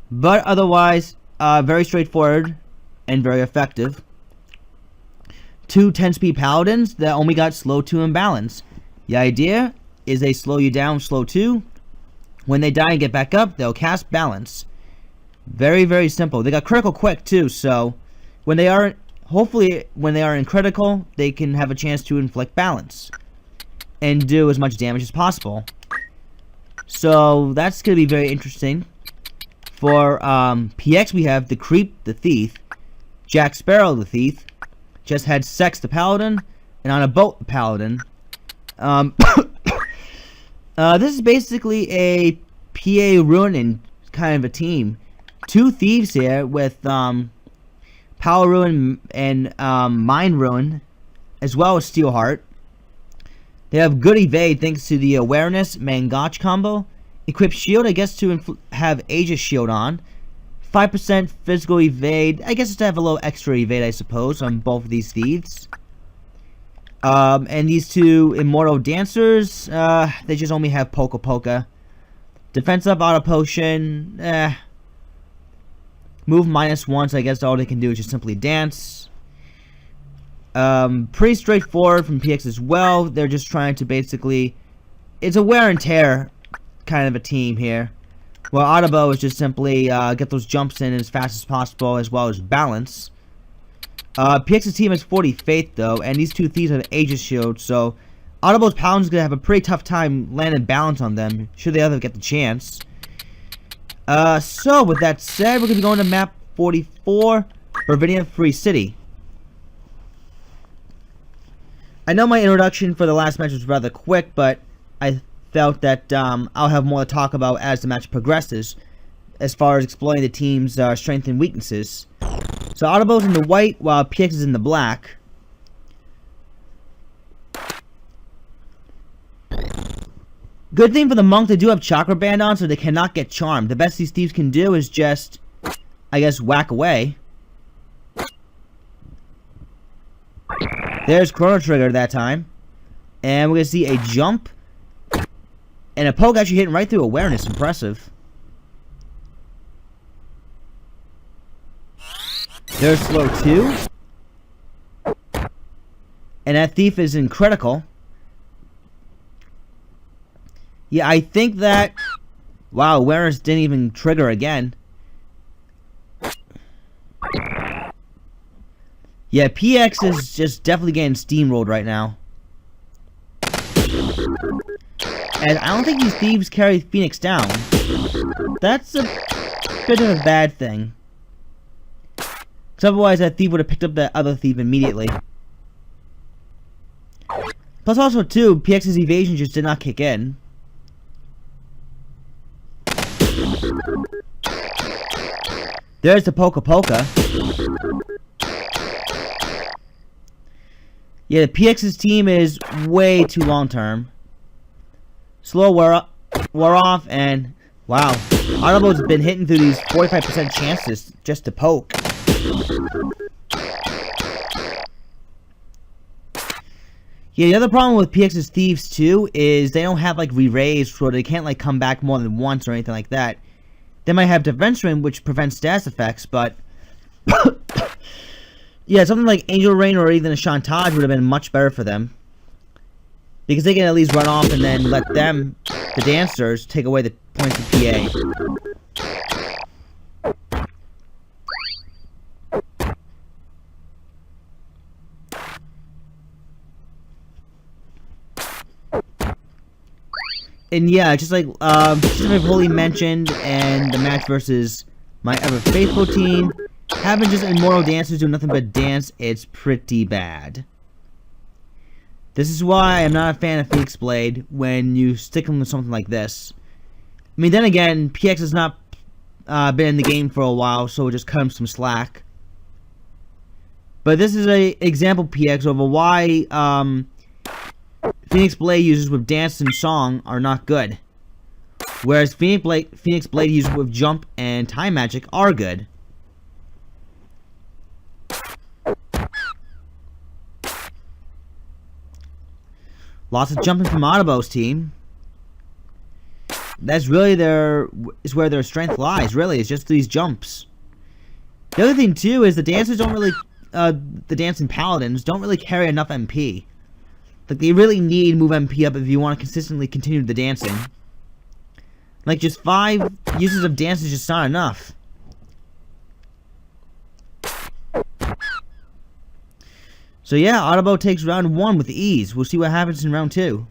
But otherwise, very straightforward and very effective. Two 10-speed paladins that only got slow 2 and balance. The idea is they slow you down, slow 2. When they die and get back up, they'll cast balance. Very, very simple. They got critical quick too, so when they are, hopefully when they are in critical, they can have a chance to inflict balance and do as much damage as possible. So that's going to be very interesting. For PX we have the Creep the Thief, Jack Sparrow the Thief, just had Sex the Paladin, and on a boat the Paladin. This is basically a PA Ruin kind of a team. Two thieves here with Power Ruin and Mind Ruin, as well as Steelheart. They have good evade thanks to the Awareness Mangach combo. Equip Shield, I guess, to have Aegis Shield on. 5% physical evade. I guess it's to have a little extra evade, I suppose, on both of these thieves. And these two Immortal Dancers, they just only have Polka Polka. Defense up, Auto Potion, Move -1, so I guess all they can do is just simply dance. Pretty straightforward from PX as well. They're just trying to basically... It's a wear and tear kind of a team here. Well, Otabo is just simply get those jumps in as fast as possible, as well as balance. PX's team has 40 Faith, though, and these two thieves have Aegis Shield, so Otabo's Paladin's going to have a pretty tough time landing balance on them, should they ever get the chance. So, with that said, we're going to be going to map 44, Ravinia Free City. I know my introduction for the last match was rather quick, but I felt that I'll have more to talk about as the match progresses, as far as exploring the team's strengths and weaknesses. So Otabo's in the white, while PX is in the black. Good thing for the monk, they do have Chakra Band on, so they cannot get charmed. The best these thieves can do is just, I guess, whack away. There's Chrono Trigger that time. And we're going to see a jump. And a poke actually hitting right through Awareness. Impressive. There's slow 2. And that thief is in critical. Yeah, I think that... Wow, Awareness didn't even trigger again. Yeah, PX is just definitely getting steamrolled right now. And I don't think these thieves carry Phoenix down. That's a bit of a bad thing. Because otherwise that thief would have picked up that other thief immediately. Plus also too, PX's evasion just did not kick in. There's the Polka Polka. Yeah, the PX's team is way too long term. Slow wore off, and wow, Otabo's been hitting through these 45% chances just to poke. Yeah, the other problem with PX's thieves too is they don't have like re-raise, so they can't like come back more than once or anything like that. They might have Defense Rain, which prevents status effects, but yeah, something like Angel Rain or even a Chantage would have been much better for them. Because they can at least run off and then let them, the dancers, take away the points of PA. And yeah, just like Holy mentioned, and the match versus my ever faithful team, having just immortal dancers do nothing but dance, it's pretty bad. This is why I'm not a fan of Phoenix Blade when you stick them with something like this. I mean, then again, PX has not been in the game for a while, so we'll just cut him some slack. But this is a example PX over why Phoenix Blade users with dance and song are not good, whereas Phoenix Blade users with jump and time magic are good. Lots of jumping from Otabo's team. That's really where their strength lies. Really, it's just these jumps. The other thing too is the dancers don't really, the dancing paladins don't really carry enough MP. Like, they really need move MP up if you want to consistently continue the dancing. Like, just 5 uses of dance is just not enough. So yeah, Otabo takes round 1 with ease. We'll see what happens in round 2.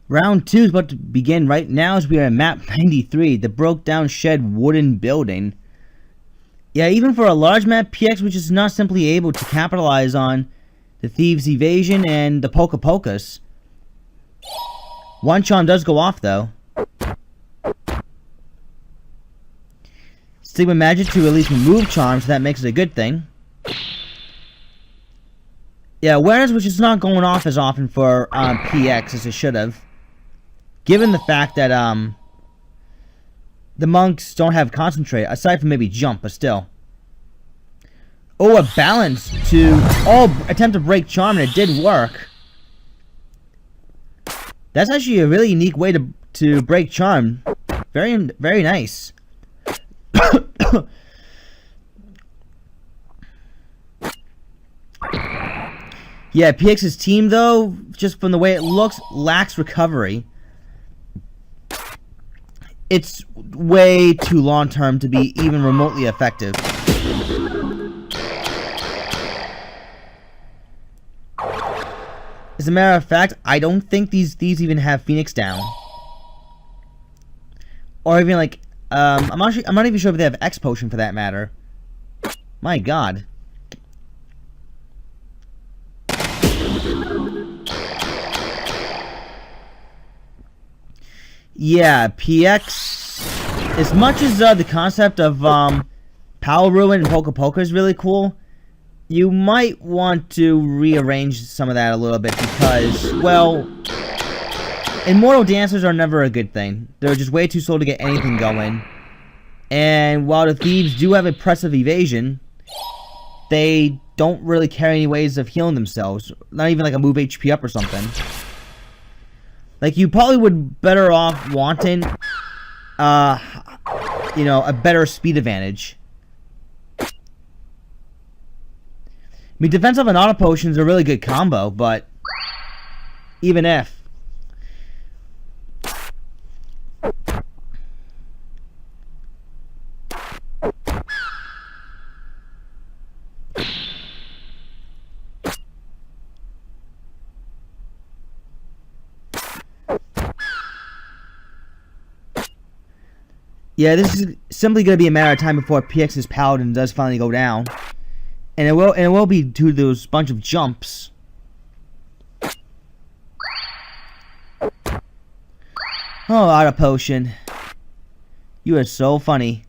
Round 2 is about to begin right now as we are at map 93, the broke down shed wooden building. Yeah, even for a large map, PX was just not simply able to capitalize on the Thieves' Evasion and the Poka Pokas. One charm does go off though. Stigma Magic to at least remove charms, so that makes it a good thing. Yeah, awareness which is not going off as often for PX as it should have. Given the fact that the monks don't have concentrate, aside from maybe jump, but still. Oh, a balance to attempt to break charm, and it did work. That's actually a really unique way to break charm. Very nice. Yeah, PX's team though, just from the way it looks, lacks recovery. It's way too long term to be even remotely effective. As a matter of fact, I don't think these even have Phoenix down. Or even like, I'm not even sure if they have X Potion for that matter. My god. Yeah, PX, as much as the concept of Power Ruin and Poka Poka is really cool, you might want to rearrange some of that a little bit because, well, Immortal Dancers are never a good thing. They're just way too slow to get anything going. And while the Thieves do have impressive evasion, they don't really carry any ways of healing themselves. Not even like a move HP up or something. Like, you probably would better off wanting, you know, a better speed advantage. I mean, defensive and auto potions are a really good combo, but even if. Yeah, this is simply going to be a matter of time before PX's Paladin does finally go down. And it will be due to those bunch of jumps. Oh, Auto Potion. You are so funny.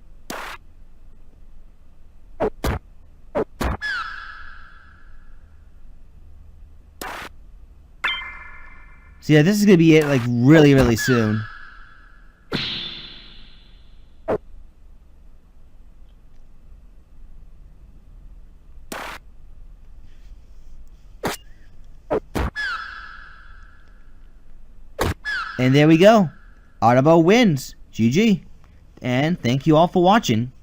So yeah, this is going to be it, like, really, really soon. And there we go. Otabo wins. GG. And thank you all for watching.